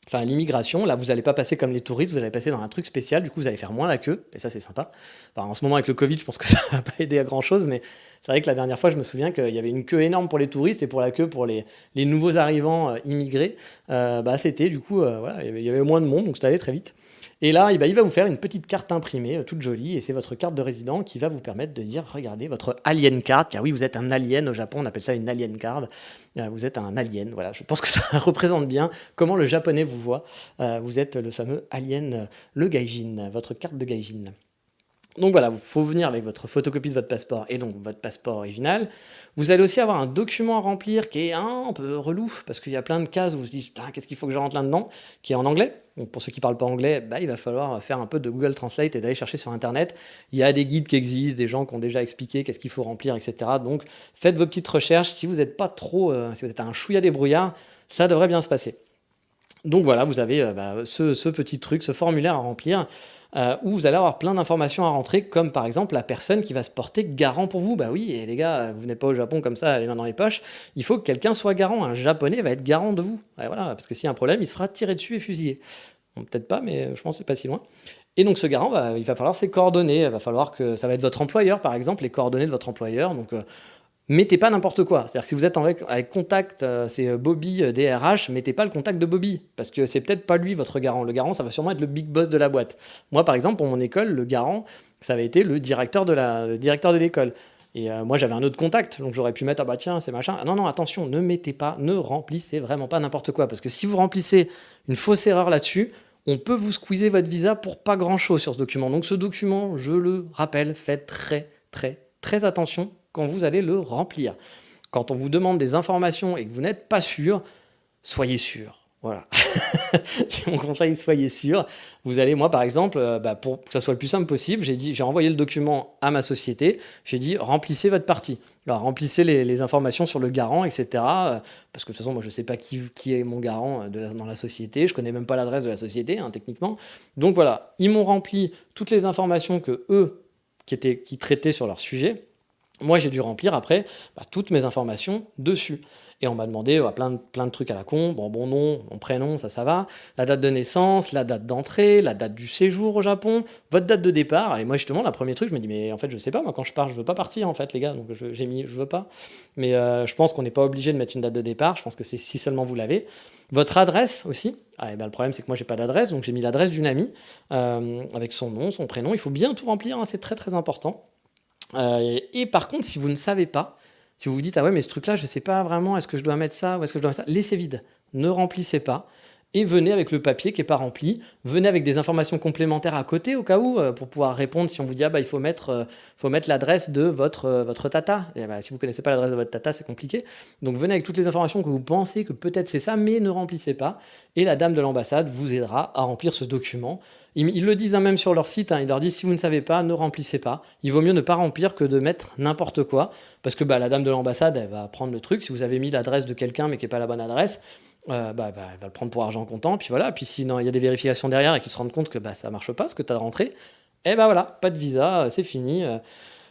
enfin à l'immigration. Là, vous n'allez pas passer comme les touristes, vous allez passer dans un truc spécial, du coup, vous allez faire moins la queue, et ça, c'est sympa. Enfin, en ce moment, avec le Covid, je pense que ça va pas aider à grand-chose, mais c'est vrai que la dernière fois, je me souviens qu'il y avait une queue énorme pour les touristes et pour la queue pour les nouveaux arrivants immigrés. C'était, du coup, voilà, il y avait moins de monde, donc ça allait très vite. Et là, il va vous faire une petite carte imprimée, toute jolie, et c'est votre carte de résident qui va vous permettre de dire, regardez, votre alien card, car oui, vous êtes un alien au Japon, on appelle ça une alien card. Vous êtes un alien, voilà, je pense que ça représente bien comment le japonais vous voit. Vous êtes le fameux alien, le gaijin, votre carte de gaijin. Donc voilà, il faut venir avec votre photocopie de votre passeport et donc votre passeport original. Vous allez aussi avoir un document à remplir qui est un peu relou, parce qu'il y a plein de cases où vous vous dites, putain, qu'est-ce qu'il faut que je rentre là-dedans, qui est en anglais. Donc pour ceux qui ne parlent pas anglais, il va falloir faire un peu de Google Translate et d'aller chercher sur Internet. Il y a des guides qui existent, des gens qui ont déjà expliqué qu'est-ce qu'il faut remplir, etc. Donc faites vos petites recherches. Si vous n'êtes pas trop, si vous êtes un chouïa débrouillard, ça devrait bien se passer. Donc voilà, vous avez ce petit truc, ce formulaire à remplir, où vous allez avoir plein d'informations à rentrer, comme par exemple la personne qui va se porter garant pour vous. Bah oui, et les gars, vous n'êtes pas au Japon comme ça, les mains dans les poches, il faut que quelqu'un soit garant. Un japonais va être garant de vous. Et voilà, parce que s'il y a un problème, il se fera tirer dessus et fusiller. Bon, peut-être pas, mais je pense que c'est pas si loin. Et donc ce garant, il va falloir ses coordonnées, il va falloir que ça va être votre employeur, par exemple, les coordonnées de votre employeur. Donc mettez pas n'importe quoi. C'est-à-dire que si vous êtes avec contact, c'est Bobby DRH, mettez pas le contact de Bobby, parce que c'est peut-être pas lui votre garant. Le garant, ça va sûrement être le big boss de la boîte. Moi, par exemple, pour mon école, le garant, ça avait été le directeur de l'école. Et moi, j'avais un autre contact, donc j'aurais pu mettre, ah bah tiens, c'est machin. Ah non, non, attention, ne mettez pas, ne remplissez vraiment pas n'importe quoi, parce que si vous remplissez une fausse erreur là-dessus, on peut vous squeezer votre visa pour pas grand-chose sur ce document. Donc ce document, je le rappelle, faites très, très, très attention quand vous allez le remplir. Quand on vous demande des informations et que vous n'êtes pas sûr, soyez sûr. Voilà. C'est mon conseil, soyez sûr. Vous allez, moi par exemple, pour que ça soit le plus simple possible, j'ai envoyé le document à ma société, j'ai dit remplissez votre partie. Alors remplissez les informations sur le garant, etc. Parce que de toute façon, moi je ne sais pas qui est mon garant dans la société, je ne connais même pas l'adresse de la société, hein, techniquement. Donc voilà, ils m'ont rempli toutes les informations que eux, qui traitaient sur leur sujet. Moi, j'ai dû remplir après toutes mes informations dessus. Et on m'a demandé plein de trucs à la con. Bon nom, mon prénom, ça va. La date de naissance, la date d'entrée, la date du séjour au Japon, votre date de départ. Et moi, justement, le premier truc, je me dis, mais en fait, je sais pas, moi, quand je pars, je veux pas partir, en fait, les gars. Donc, j'ai mis, je veux pas. Mais je pense qu'on n'est pas obligé de mettre une date de départ. Je pense que c'est si seulement vous l'avez. Votre adresse aussi. Le problème, c'est que moi, j'ai pas d'adresse. Donc, j'ai mis l'adresse d'une amie avec son nom, son prénom. Il faut bien tout remplir, hein, c'est très, très important. Et par contre, si vous ne savez pas, si vous vous dites, ah ouais, mais ce truc-là, je ne sais pas vraiment, est-ce que je dois mettre ça ou est-ce que je dois mettre ça, laissez vide, ne remplissez pas. Et venez avec le papier qui n'est pas rempli, venez avec des informations complémentaires à côté au cas où, pour pouvoir répondre si on vous dit, il faut mettre l'adresse de votre tata. Et si vous ne connaissez pas l'adresse de votre tata, c'est compliqué. Donc venez avec toutes les informations que vous pensez que peut-être c'est ça, mais ne remplissez pas. Et la dame de l'ambassade vous aidera à remplir ce document. Ils le disent même sur leur site, ils leur disent si vous ne savez pas, ne remplissez pas. Il vaut mieux ne pas remplir que de mettre n'importe quoi, parce que la dame de l'ambassade, elle va prendre le truc. Si vous avez mis l'adresse de quelqu'un mais qui n'est pas la bonne adresse, elle va le prendre pour argent comptant, puis voilà. Puis s'il y a des vérifications derrière et qu'ils se rendent compte que ça marche pas, ce que tu as rentré, voilà, pas de visa, c'est fini.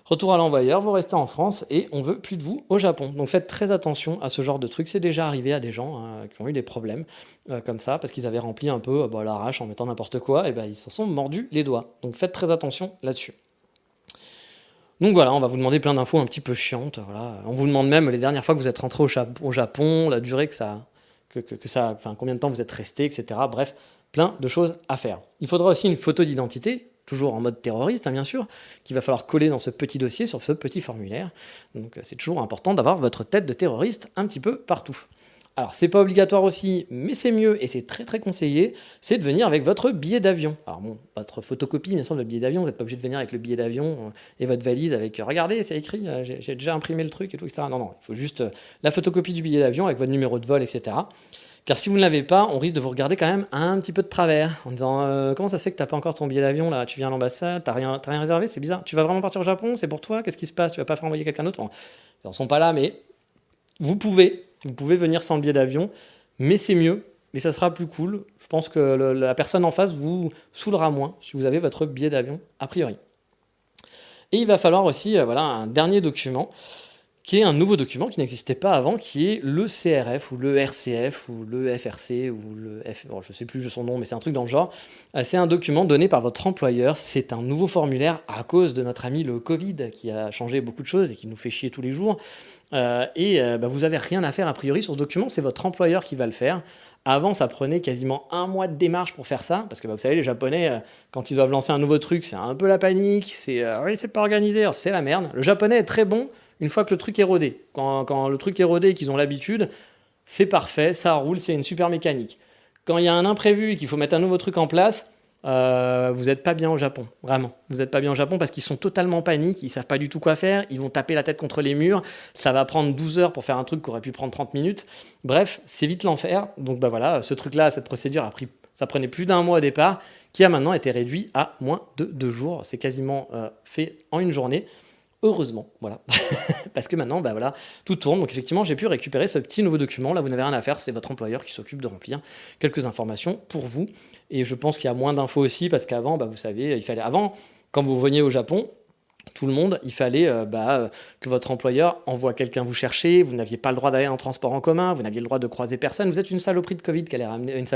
Retour à l'envoyeur, vous restez en France et on veut plus de vous au Japon. Donc faites très attention à ce genre de truc. C'est déjà arrivé à des gens qui ont eu des problèmes comme ça parce qu'ils avaient rempli un peu à l'arrache en mettant n'importe quoi et ben ils s'en sont mordus les doigts. Donc faites très attention là-dessus. Donc voilà, on va vous demander plein d'infos un petit peu chiantes. Voilà. On vous demande même les dernières fois que vous êtes rentré au Japon, la durée que ça, enfin combien de temps vous êtes resté, etc. Bref, plein de choses à faire. Il faudra aussi une photo d'identité, toujours en mode terroriste, bien sûr, qu'il va falloir coller dans ce petit dossier, sur ce petit formulaire. Donc c'est toujours important d'avoir votre tête de terroriste un petit peu partout. Alors, c'est pas obligatoire aussi, mais c'est mieux et c'est très très conseillé, c'est de venir avec votre billet d'avion. Alors bon, votre photocopie, bien sûr, de votre billet d'avion, vous n'êtes pas obligé de venir avec le billet d'avion et votre valise avec regardez, c'est écrit, j'ai déjà imprimé le truc et tout, etc. Non, non, il faut juste la photocopie du billet d'avion avec votre numéro de vol, etc. Car si vous ne l'avez pas, on risque de vous regarder quand même un petit peu de travers en disant comment ça se fait que tu n'as pas encore ton billet d'avion là, tu viens à l'ambassade, t'as rien réservé, c'est bizarre. Tu vas vraiment partir au Japon, c'est pour toi, qu'est-ce qui se passe, tu vas pas faire envoyer quelqu'un d'autre. Bon, ils n'en sont pas là, mais vous pouvez venir sans le billet d'avion, mais c'est mieux, mais ça sera plus cool. Je pense que la personne en face vous saoulera moins si vous avez votre billet d'avion, a priori. Et il va falloir aussi voilà, un dernier document, qui est un nouveau document qui n'existait pas avant, qui est le CRF, ou le RCF, ou le FRC, ou le F... Bon, je ne sais plus son nom, mais c'est un truc dans le genre. C'est un document donné par votre employeur. C'est un nouveau formulaire à cause de notre ami le Covid, qui a changé beaucoup de choses et qui nous fait chier tous les jours. Vous n'avez rien à faire a priori sur ce document, c'est votre employeur qui va le faire. Avant, ça prenait quasiment un mois de démarche pour faire ça, parce que vous savez, les Japonais, quand ils doivent lancer un nouveau truc, c'est un peu la panique, oui, c'est pas organisé, alors c'est la merde. Le Japonais est très bon une fois que le truc est rodé. Quand le truc est rodé et qu'ils ont l'habitude, c'est parfait, ça roule, c'est une super mécanique. Quand il y a un imprévu et qu'il faut mettre un nouveau truc en place, vous n'êtes pas bien au Japon, vraiment. Vous n'êtes pas bien au Japon parce qu'ils sont totalement en panique, ils savent pas du tout quoi faire, ils vont taper la tête contre les murs, ça va prendre 12 heures pour faire un truc qui aurait pu prendre 30 minutes. Bref, c'est vite l'enfer. Donc voilà, ce truc-là, cette procédure ça prenait plus d'un mois au départ, qui a maintenant été réduit à moins de 2 jours. C'est quasiment fait en une journée. Heureusement, voilà. Parce que maintenant, voilà, tout tourne. Donc effectivement, j'ai pu récupérer ce petit nouveau document. Là, vous n'avez rien à faire, c'est votre employeur qui s'occupe de remplir quelques informations pour vous. Et je pense qu'il y a moins d'infos aussi, parce qu'avant, vous savez, avant, quand vous veniez au Japon, tout le monde, il fallait que votre employeur envoie quelqu'un vous chercher, vous n'aviez pas le droit d'aller en transport en commun, vous n'aviez le droit de croiser personne, vous êtes une saloperie de Covid qui allait ramener, une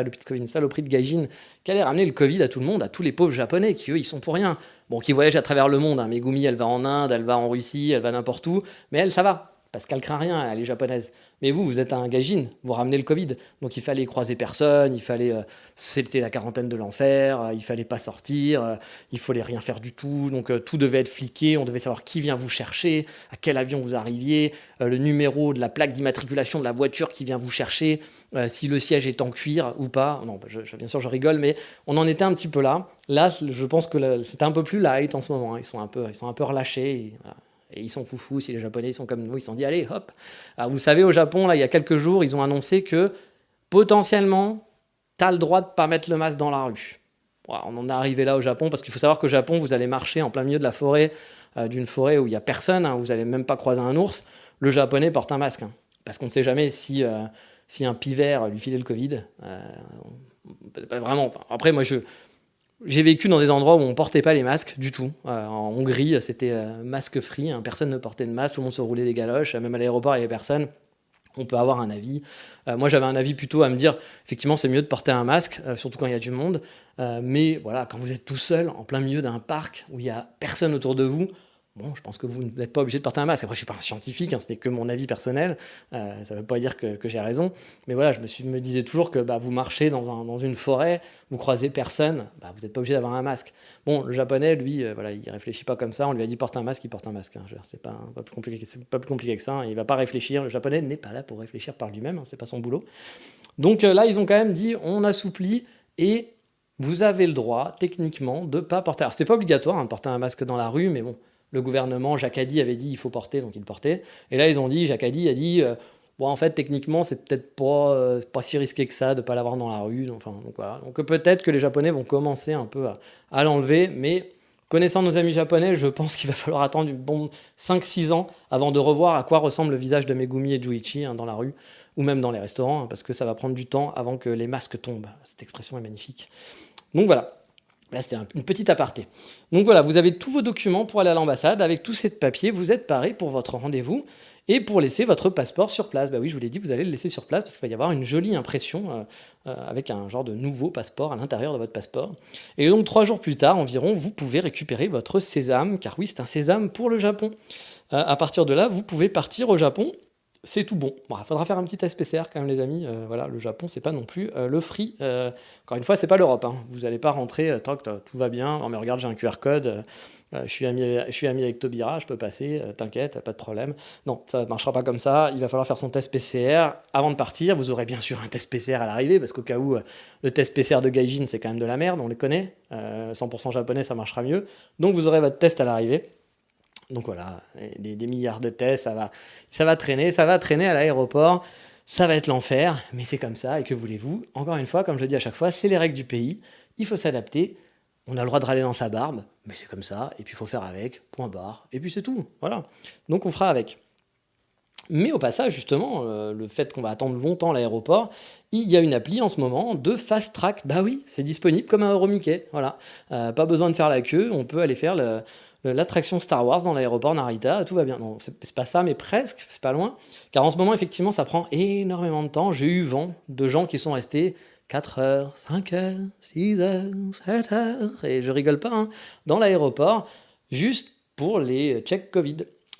saloperie de gaijin qui allait ramener le Covid à tout le monde, à tous les pauvres Japonais qui, eux, ils sont pour rien. Bon, qui voyagent à travers le monde, hein. Megumi, elle va en Inde, elle va en Russie, elle va n'importe où, mais elle, ça va. Parce qu'elle craint rien, elle est japonaise. Mais vous êtes un gaijin, vous ramenez le Covid. Donc il fallait croiser personne, il fallait... c'était la quarantaine de l'enfer, il fallait pas sortir, il fallait rien faire du tout. Donc tout devait être fliqué, on devait savoir qui vient vous chercher, à quel avion vous arriviez, le numéro de la plaque d'immatriculation de la voiture qui vient vous chercher, si le siège est en cuir ou pas. Non, bien sûr, je rigole, mais on en était un petit peu là. Là, je pense que c'était un peu plus light en ce moment. Hein. Ils sont un peu relâchés. Et, voilà. Et ils sont foufous, si les Japonais ils sont comme nous, ils se sont dit allez hop. Alors vous savez, au Japon, là, il y a quelques jours, ils ont annoncé que potentiellement, tu as le droit de ne pas mettre le masque dans la rue. Voilà, on en est arrivé là au Japon, parce qu'il faut savoir qu'au Japon, vous allez marcher en plein milieu de la forêt, d'une forêt où il n'y a personne, hein, vous n'allez même pas croiser un ours, le Japonais porte un masque. Hein, parce qu'on ne sait jamais si un pivert lui filait le Covid. Vraiment, après moi j'ai vécu dans des endroits où on ne portait pas les masques du tout. En Hongrie, c'était masque free, hein, personne ne portait de masque, tout le monde se roulait des galoches, même à l'aéroport, il n'y avait personne. On peut avoir un avis. Moi, j'avais un avis plutôt à me dire, effectivement, c'est mieux de porter un masque, surtout quand il y a du monde. Mais voilà, quand vous êtes tout seul, en plein milieu d'un parc où il n'y a personne autour de vous, bon, je pense que vous n'êtes pas obligé de porter un masque. Après, je ne suis pas un scientifique, hein, ce n'est que mon avis personnel. Ça ne veut pas dire que j'ai raison. Mais voilà, je me disais toujours que vous marchez dans une forêt, vous croisez personne, vous n'êtes pas obligé d'avoir un masque. Bon, le Japonais, lui, voilà, il ne réfléchit pas comme ça. On lui a dit porte un masque, il porte un masque. Hein. C'est pas plus compliqué que ça. Hein. Il ne va pas réfléchir. Le Japonais n'est pas là pour réfléchir par lui-même. Hein, ce n'est pas son boulot. Donc là, ils ont quand même dit on assouplit et vous avez le droit, techniquement, de ne pas porter. Alors, ce n'est pas obligatoire de porter un masque dans la rue, mais bon. Le gouvernement, Jacques Hadi avait dit il faut porter, donc il portait. Et là, ils ont dit, Jacques Hadi a dit, en fait, techniquement, c'est peut-être pas si risqué que ça de ne pas l'avoir dans la rue. Donc voilà. Donc peut-être que les Japonais vont commencer un peu à l'enlever, mais connaissant nos amis japonais, je pense qu'il va falloir attendre une bonne 5-6 ans avant de revoir à quoi ressemble le visage de Megumi et Juichi dans la rue, ou même dans les restaurants, parce que ça va prendre du temps avant que les masques tombent. Cette expression est magnifique. Donc voilà. Là, c'était une petite aparté. Donc voilà, vous avez tous vos documents pour aller à l'ambassade. Avec tous ces papiers, vous êtes paré pour votre rendez-vous et pour laisser votre passeport sur place. Bah oui, je vous l'ai dit, vous allez le laisser sur place parce qu'il va y avoir une jolie impression avec un genre de nouveau passeport à l'intérieur de votre passeport. Et donc 3 jours plus tard environ, vous pouvez récupérer votre sésame, car oui, c'est un sésame pour le Japon. À partir de là, vous pouvez partir au Japon. C'est tout bon. Bon, il faudra faire un petit test PCR quand même, les amis. Voilà, le Japon, c'est pas non plus le free. Encore une fois, c'est pas l'Europe, hein. Vous n'allez pas rentrer tant que tout va bien. Non, mais regarde, j'ai un QR code. Je suis ami avec Taubira, je peux passer. T'inquiète, pas de problème. Non, ça ne marchera pas comme ça. Il va falloir faire son test PCR avant de partir. Vous aurez bien sûr un test PCR à l'arrivée, parce qu'au cas où le test PCR de Gaijin, c'est quand même de la merde. On les connaît. 100% japonais, ça marchera mieux. Donc vous aurez votre test à l'arrivée. Donc voilà, des milliards de tests, ça va traîner à l'aéroport, ça va être l'enfer, mais c'est comme ça, et que voulez-vous? Encore une fois, comme je le dis à chaque fois, c'est les règles du pays, il faut s'adapter, on a le droit de râler dans sa barbe, mais c'est comme ça, et puis il faut faire avec, point barre, et puis c'est tout, voilà. Donc on fera avec. Mais au passage, justement, le fait qu'on va attendre longtemps à l'aéroport, il y a une appli en ce moment de Fast Track. Bah oui, c'est disponible comme un Euromickey. Voilà. Pas besoin de faire la queue, on peut aller faire l'attraction Star Wars dans l'aéroport Narita, tout va bien. Non, c'est pas ça, mais presque, c'est pas loin. Car en ce moment, effectivement, ça prend énormément de temps. J'ai eu vent de gens qui sont restés 4 heures, 5 heures, 6 heures, 7 heures, et je rigole pas, hein, dans l'aéroport, juste pour les checks Covid.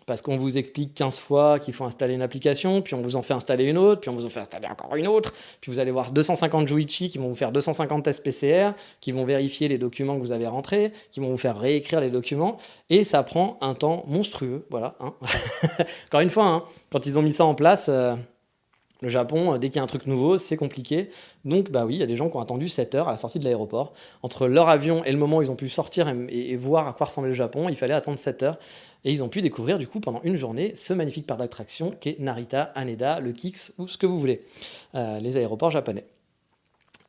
Parce qu'on vous explique 15 fois qu'il faut installer une application, puis on vous en fait installer une autre, puis on vous en fait installer encore une autre, puis vous allez voir 250 Juichi qui vont vous faire 250 tests PCR, qui vont vérifier les documents que vous avez rentrés, qui vont vous faire réécrire les documents, et ça prend un temps monstrueux, voilà. Hein. Encore une fois, hein, quand ils ont mis ça en place, le Japon, dès qu'il y a un truc nouveau, c'est compliqué. Donc, bah oui, il y a des gens qui ont attendu 7 heures à la sortie de l'aéroport. Entre leur avion et le moment où ils ont pu sortir et voir à quoi ressemblait le Japon, il fallait attendre 7 heures. Et ils ont pu découvrir, du coup, pendant une journée, ce magnifique parc d'attractions qu'est Narita, Haneda, le Kix ou ce que vous voulez. Les aéroports japonais.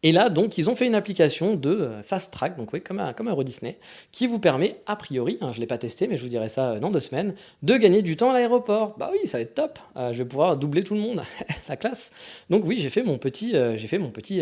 Et là, donc, ils ont fait une application de Fast Track, donc oui, comme un Euro Disney, qui vous permet, a priori, hein, je ne l'ai pas testé, mais je vous dirai ça dans 2 semaines, de gagner du temps à l'aéroport. Bah oui, ça va être top. Je vais pouvoir doubler tout le monde. La classe. Donc oui, j'ai fait mon petit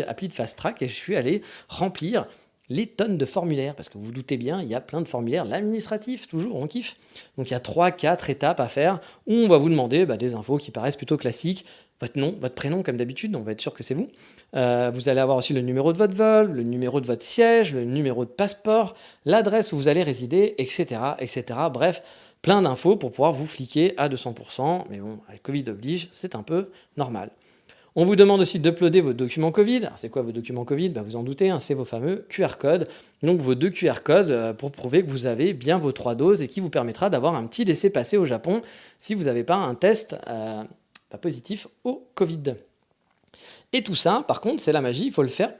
appli de Fast Track et je suis allé remplir les tonnes de formulaires, parce que vous vous doutez bien, il y a plein de formulaires, l'administratif, toujours, on kiffe. Donc il y a 3-4 étapes à faire, où on va vous demander des infos qui paraissent plutôt classiques, votre nom, votre prénom, comme d'habitude, on va être sûr que c'est vous. Vous allez avoir aussi le numéro de votre vol, le numéro de votre siège, le numéro de passeport, l'adresse où vous allez résider, etc., etc. Bref, plein d'infos pour pouvoir vous fliquer à 200%, mais bon, avec Covid oblige, c'est un peu normal. On vous demande aussi d'uploader vos documents Covid. Alors, c'est quoi vos documents Covid? Vous en doutez, hein, c'est vos fameux QR codes. Donc vos 2 QR codes pour prouver que vous avez bien vos 3 doses et qui vous permettra d'avoir un petit laissez-passer au Japon si vous n'avez pas un test pas positif au Covid. Et tout ça, par contre, c'est la magie, il faut le faire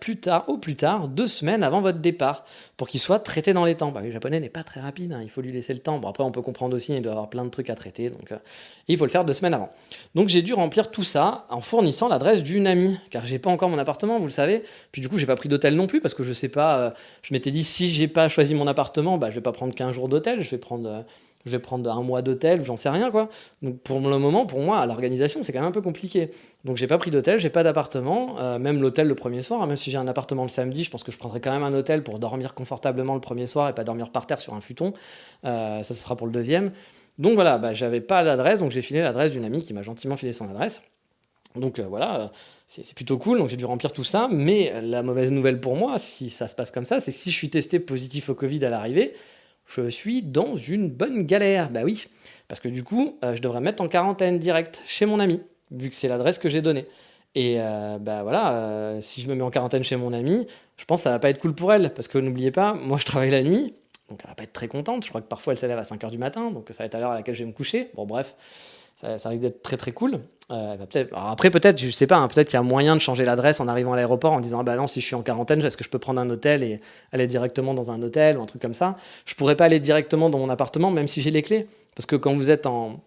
au plus tard, 2 semaines avant votre départ, pour qu'il soit traité dans les temps. Le japonais n'est pas très rapide, hein, il faut lui laisser le temps. Bon, après, on peut comprendre aussi, il doit avoir plein de trucs à traiter, donc il faut le faire 2 semaines avant. Donc j'ai dû remplir tout ça en fournissant l'adresse d'une amie, car j'ai pas encore mon appartement, vous le savez. Puis du coup, j'ai pas pris d'hôtel non plus, parce que je sais pas, je m'étais dit, si j'ai pas choisi mon appartement, je vais pas prendre 15 jours d'hôtel, je vais prendre 1 mois d'hôtel, j'en sais rien quoi. Donc pour le moment, pour moi, l'organisation, c'est quand même un peu compliqué. Donc j'ai pas pris d'hôtel, j'ai pas d'appartement, même l'hôtel le premier soir, hein, même si j'ai un appartement le samedi, je pense que je prendrai quand même un hôtel pour dormir confortablement le premier soir et pas dormir par terre sur un futon. Ça, ce sera pour le deuxième. Donc voilà, j'avais pas l'adresse, donc j'ai filé l'adresse d'une amie qui m'a gentiment filé son adresse. Donc voilà, c'est plutôt cool, donc j'ai dû remplir tout ça, mais la mauvaise nouvelle pour moi, si ça se passe comme ça, c'est que si je suis testé positif au Covid à l'arrivée, je suis dans une bonne galère. Bah oui, parce que du coup, je devrais me mettre en quarantaine direct chez mon ami, vu que c'est l'adresse que j'ai donnée. Et voilà, si je me mets en quarantaine chez mon ami, je pense que ça va pas être cool pour elle, parce que n'oubliez pas, moi je travaille la nuit, donc elle va pas être très contente. Je crois que parfois elle se lève à 5 heures du matin, donc ça va être à l'heure à laquelle je vais me coucher. Bon bref, ça risque d'être très très cool. Alors après peut-être, je sais pas, hein, peut-être qu'il y a moyen de changer l'adresse en arrivant à l'aéroport en disant ah bah non, si je suis en quarantaine, est-ce que je peux prendre un hôtel et aller directement dans un hôtel ou un truc comme ça. Je pourrais pas aller directement dans mon appartement même si j'ai les clés, parce que quand vous êtes en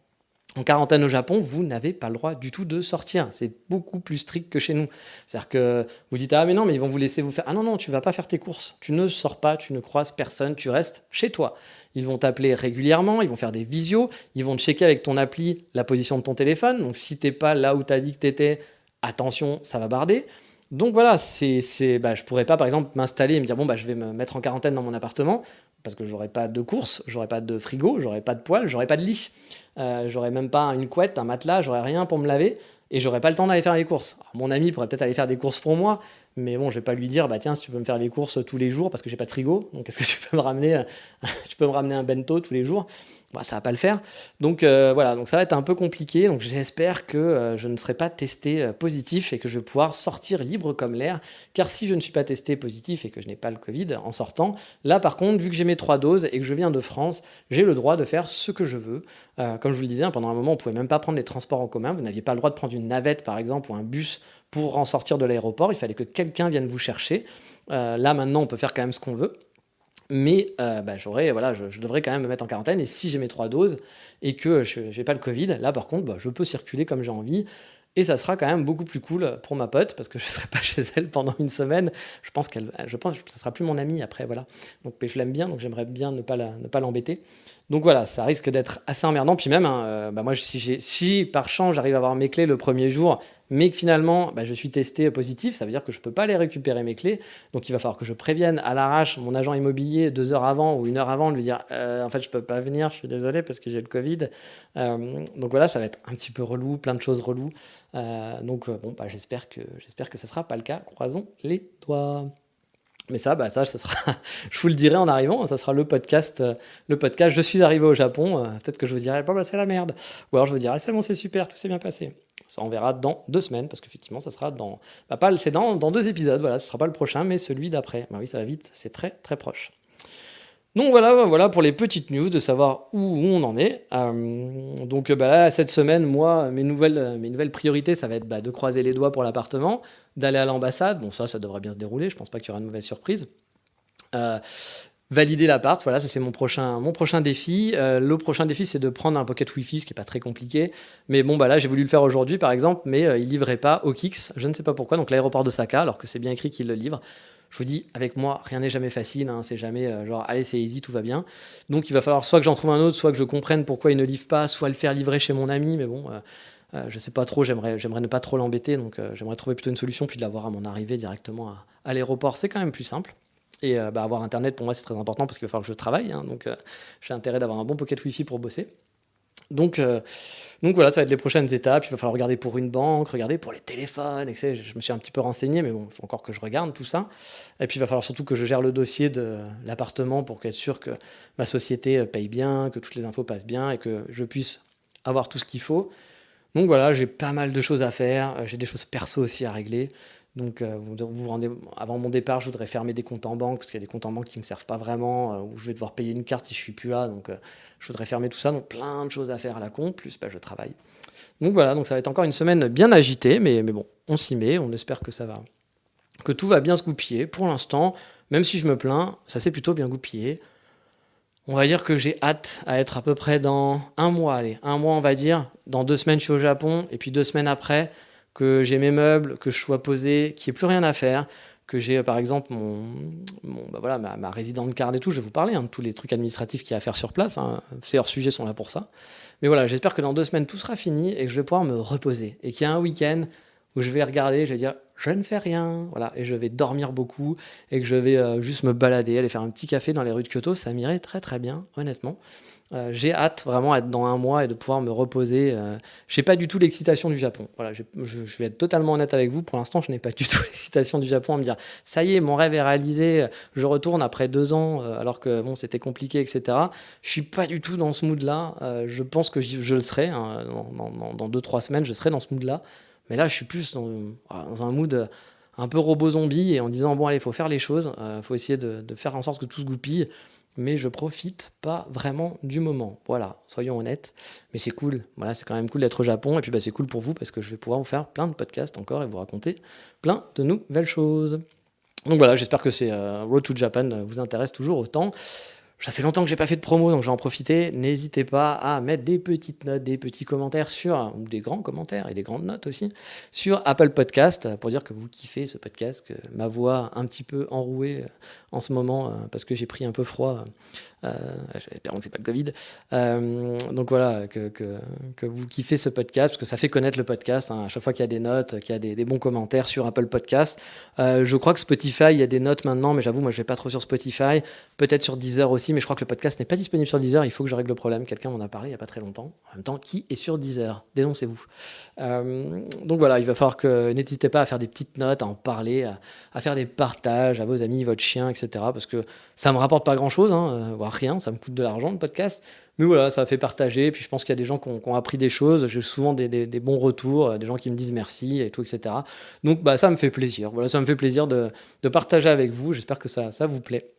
quarantaine au Japon, vous n'avez pas le droit du tout de sortir. C'est beaucoup plus strict que chez nous. C'est-à-dire que vous dites ah mais non, mais ils vont vous laisser vous faire. Ah non non, tu vas pas faire tes courses. Tu ne sors pas, tu ne croises personne, tu restes chez toi. Ils vont t'appeler régulièrement, ils vont faire des visios, ils vont checker avec ton appli la position de ton téléphone. Donc si t'es pas là où t'as dit que t'étais, attention, ça va barder. Donc voilà, je pourrais pas par exemple m'installer et me dire bon bah je vais me mettre en quarantaine dans mon appartement parce que j'aurais pas de course, j'aurais pas de frigo, j'aurais pas de poêle, j'aurais pas de lit, j'aurais même pas une couette, un matelas, j'aurais rien pour me laver et j'aurais pas le temps d'aller faire les courses. Alors, mon ami pourrait peut-être aller faire des courses pour moi, mais bon je vais pas lui dire bah tiens si tu peux me faire les courses tous les jours parce que j'ai pas de frigo, donc est-ce que tu peux me ramener, tu peux me ramener un bento tous les jours? Bah, ça va pas le faire. Donc voilà, donc ça va être un peu compliqué. Donc j'espère que je ne serai pas testé positif et que je vais pouvoir sortir libre comme l'air. Car si je ne suis pas testé positif et que je n'ai pas le Covid en sortant, là par contre, vu que j'ai mes 3 doses et que je viens de France, j'ai le droit de faire ce que je veux. Comme je vous le disais, hein, pendant un moment, on pouvait même pas prendre les transports en commun. Vous n'aviez pas le droit de prendre une navette par exemple ou un bus pour en sortir de l'aéroport. Il fallait que quelqu'un vienne vous chercher. Là maintenant, on peut faire quand même ce qu'on veut. Mais voilà, je devrais quand même me mettre en quarantaine. Et si j'ai mes 3 doses et que je n'ai pas le Covid, là par contre, bah, je peux circuler comme j'ai envie. Et ça sera quand même beaucoup plus cool pour ma pote parce que je ne serai pas chez elle pendant une semaine. Je pense que ça sera plus mon amie après, voilà. Donc, mais je l'aime bien, donc j'aimerais bien ne pas l'embêter. Donc voilà, ça risque d'être assez emmerdant. Puis même, hein, moi, si par chance j'arrive à avoir mes clés le premier jour, mais que finalement je suis testé positif, ça veut dire que je ne peux pas aller récupérer mes clés. Donc il va falloir que je prévienne à l'arrache mon agent immobilier 2 heures avant ou 1 heure avant de lui dire en fait je peux pas venir, je suis désolé parce que j'ai le Covid. Donc voilà, ça va être un petit peu relou, plein de choses reloues. J'espère que ça sera pas le cas. Croisons les doigts. Mais ça sera, je vous le dirai en arrivant, ça sera le podcast. Je suis arrivé au Japon. Peut-être que je vous dirai, bon, bah, c'est la merde. Ou alors je vous dirai, c'est bon, c'est super, tout s'est bien passé. Ça, on verra dans 2 semaines, parce qu'effectivement, ça sera c'est dans 2 épisodes. Voilà, ce sera pas le prochain, mais celui d'après. Bah oui, ça va vite, c'est très très proche. Donc voilà pour les petites news, de savoir où on en est. Là, cette semaine, moi, mes nouvelles priorités, ça va être de croiser les doigts pour l'appartement, d'aller à l'ambassade. Bon, ça devrait bien se dérouler. Je pense pas qu'il y aura de mauvaise surprise. Euh, Valider l'appart, voilà, ça c'est mon prochain défi. Le prochain défi, c'est de prendre un pocket Wi-Fi, ce qui est pas très compliqué. Mais bon, là, j'ai voulu le faire aujourd'hui, par exemple, mais il livrait pas au Kix. Je ne sais pas pourquoi. Donc l'aéroport d'Osaka, alors que c'est bien écrit qu'il le livre. Je vous dis, avec moi, rien n'est jamais facile. Hein, c'est jamais genre, allez, c'est easy, tout va bien. Donc il va falloir soit que j'en trouve un autre, soit que je comprenne pourquoi il ne livre pas, soit le faire livrer chez mon ami. Mais bon, je sais pas trop. J'aimerais ne pas trop l'embêter. Donc j'aimerais trouver plutôt une solution, puis de l'avoir à mon arrivée directement à l'aéroport. C'est quand même plus simple. Et avoir Internet, pour moi, c'est très important parce qu'il va falloir que je travaille. Hein, donc j'ai intérêt d'avoir un bon pocket Wi-Fi pour bosser. Donc voilà, ça va être les prochaines étapes. Il va falloir regarder pour une banque, regarder pour les téléphones, etc. Je me suis un petit peu renseigné, mais bon, il faut encore que je regarde tout ça. Et puis il va falloir surtout que je gère le dossier de l'appartement pour être sûr que ma société paye bien, que toutes les infos passent bien et que je puisse avoir tout ce qu'il faut. Donc voilà, j'ai pas mal de choses à faire. J'ai des choses perso aussi à régler. Donc vous rendez, avant mon départ, je voudrais fermer des comptes en banque parce qu'il y a des comptes en banque qui ne me servent pas vraiment, où je vais devoir payer une carte si je suis plus là. Donc je voudrais fermer tout ça. Donc plein de choses à faire à la con, plus je travaille. Donc voilà, donc ça va être encore une semaine bien agitée, mais bon, on s'y met, on espère que tout va bien se goupiller. Pour l'instant, même si je me plains, ça s'est plutôt bien goupillé. On va dire que j'ai hâte à être à peu près dans un mois, allez, un mois on va dire. Dans 2 semaines, je suis au Japon, et puis 2 semaines après, que j'ai mes meubles, que je sois posé, qu'il n'y ait plus rien à faire, que j'ai par exemple ma résidence card et tout. Je vais vous parler de tous les trucs administratifs qu'il y a à faire sur place. Hein. Ces hors-sujets sont là pour ça. Mais voilà, j'espère que dans 2 semaines, tout sera fini et que je vais pouvoir me reposer. Et qu'il y a un week-end où je vais regarder, je vais dire, je ne fais rien. Voilà, et je vais dormir beaucoup et que je vais juste me balader, aller faire un petit café dans les rues de Kyoto. Ça m'irait très très bien, honnêtement. J'ai hâte vraiment d'être dans un mois et de pouvoir me reposer. Je n'ai pas du tout l'excitation du Japon. Voilà, je vais être totalement honnête avec vous. Pour l'instant, je n'ai pas du tout l'excitation du Japon à me dire ça y est, mon rêve est réalisé. Je retourne après 2 ans alors que bon, c'était compliqué, etc. Je suis pas du tout dans ce mood-là. Je pense que je le serai hein, dans 2-3 semaines. Je serai dans ce mood-là. Mais là, je suis plus dans un mood un peu robot zombie et en disant bon allez, il faut faire les choses. Faut essayer de faire en sorte que tout se goupille. Mais je profite pas vraiment du moment. Voilà, soyons honnêtes. Mais c'est cool. Voilà, c'est quand même cool d'être au Japon. Et puis c'est cool pour vous parce que je vais pouvoir vous faire plein de podcasts encore et vous raconter plein de nouvelles choses. Donc voilà, j'espère que ces Road to Japan vous intéressent toujours autant. Ça fait longtemps que j'ai pas fait de promo, donc je vais en profiter. N'hésitez pas à mettre des petites notes, des petits commentaires ou des grands commentaires et des grandes notes aussi, sur Apple Podcast, pour dire que vous kiffez ce podcast, que ma voix un petit peu enrouée en ce moment, parce que j'ai pris un peu froid Euh, Espérons que c'est pas le Covid. Donc voilà, que vous kiffez ce podcast, parce que ça fait connaître le podcast, hein, à chaque fois qu'il y a des notes, qu'il y a des bons commentaires sur Apple Podcast. Je crois que Spotify, il y a des notes maintenant, mais j'avoue, moi je vais pas trop sur Spotify, peut-être sur Deezer aussi, mais je crois que le podcast n'est pas disponible sur Deezer, il faut que je règle le problème. Quelqu'un m'en a parlé il y a pas très longtemps. En même temps, qui est sur Deezer? Dénoncez-vous. Donc voilà, il va falloir que n'hésitez pas à faire des petites notes, à en parler, à faire des partages à vos amis, votre chien, etc. Parce que ça me rapporte pas grand-chose, hein, voire rien, ça me coûte de l'argent le podcast. Mais voilà, ça fait partager. Puis je pense qu'il y a des gens qui ont appris des choses. J'ai souvent des bons retours, des gens qui me disent merci et tout, etc. Donc bah, ça me fait plaisir. Voilà, ça me fait plaisir de partager avec vous. J'espère que ça vous plaît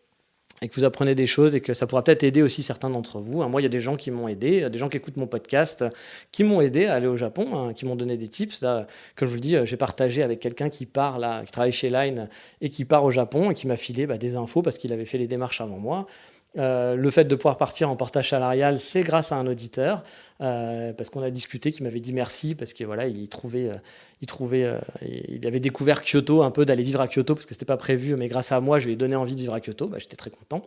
et que vous apprenez des choses et que ça pourra peut-être aider aussi certains d'entre vous. Moi, il y a des gens qui m'ont aidé, des gens qui écoutent mon podcast, qui m'ont aidé à aller au Japon, hein, qui m'ont donné des tips. Là, comme je vous le dis, j'ai partagé avec quelqu'un qui part là, qui travaille chez Line et qui part au Japon et qui m'a filé des infos parce qu'il avait fait les démarches avant moi. Le fait de pouvoir partir en portage salarial, c'est grâce à un auditeur, parce qu'on a discuté, qui m'avait dit merci, parce que voilà, il avait découvert Kyoto, un peu d'aller vivre à Kyoto, parce que c'était pas prévu, mais grâce à moi, je lui ai donné envie de vivre à Kyoto. J'étais très content.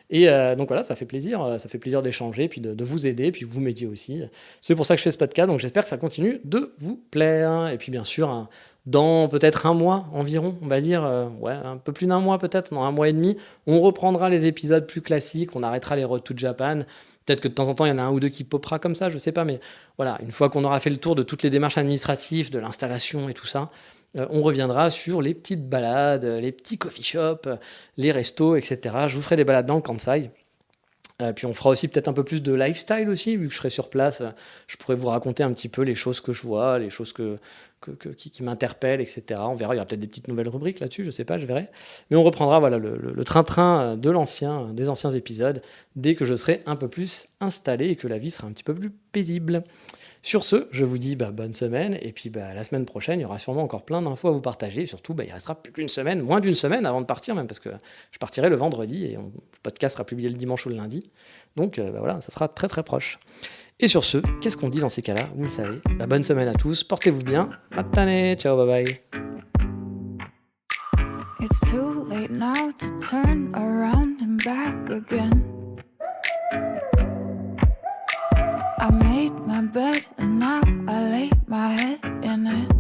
Et donc voilà, ça fait plaisir d'échanger, puis de vous aider, puis vous m'aidiez aussi. C'est pour ça que je fais ce podcast, donc j'espère que ça continue de vous plaire. Et puis bien sûr, hein, dans peut-être un mois environ, on va dire, ouais, un peu plus d'un mois peut-être, dans un mois et demi, on reprendra les épisodes plus classiques, on arrêtera les Road to Japan. Peut-être que de temps en temps, il y en a un ou deux qui popera comme ça, je sais pas, mais voilà, une fois qu'on aura fait le tour de toutes les démarches administratives, de l'installation et tout ça, on reviendra sur les petites balades, les petits coffee shops, les restos, etc. Je vous ferai des balades dans le Kansai. Puis on fera aussi peut-être un peu plus de lifestyle aussi, vu que je serai sur place. Je pourrais vous raconter un petit peu les choses que je vois, les choses qui m'interpellent, etc. On verra, il y aura peut-être des petites nouvelles rubriques là-dessus, je sais pas, je verrai. Mais on reprendra voilà, le train-train des anciens épisodes, dès que je serai un peu plus installé et que la vie sera un petit peu plus paisible. Sur ce, je vous dis bonne semaine, et puis la semaine prochaine, il y aura sûrement encore plein d'infos à vous partager. Surtout, il restera plus qu'une semaine, moins d'une semaine avant de partir même, parce que je partirai le vendredi, et le podcast sera publié le dimanche ou le lundi. Donc voilà, ça sera très très proche. Et sur ce, qu'est-ce qu'on dit dans ces cas-là? Vous le savez. Bonne semaine à tous, portez-vous bien. Matane, ciao, bye bye. It's too late now to turn around and back again. I made my bed and now I lay my head in it.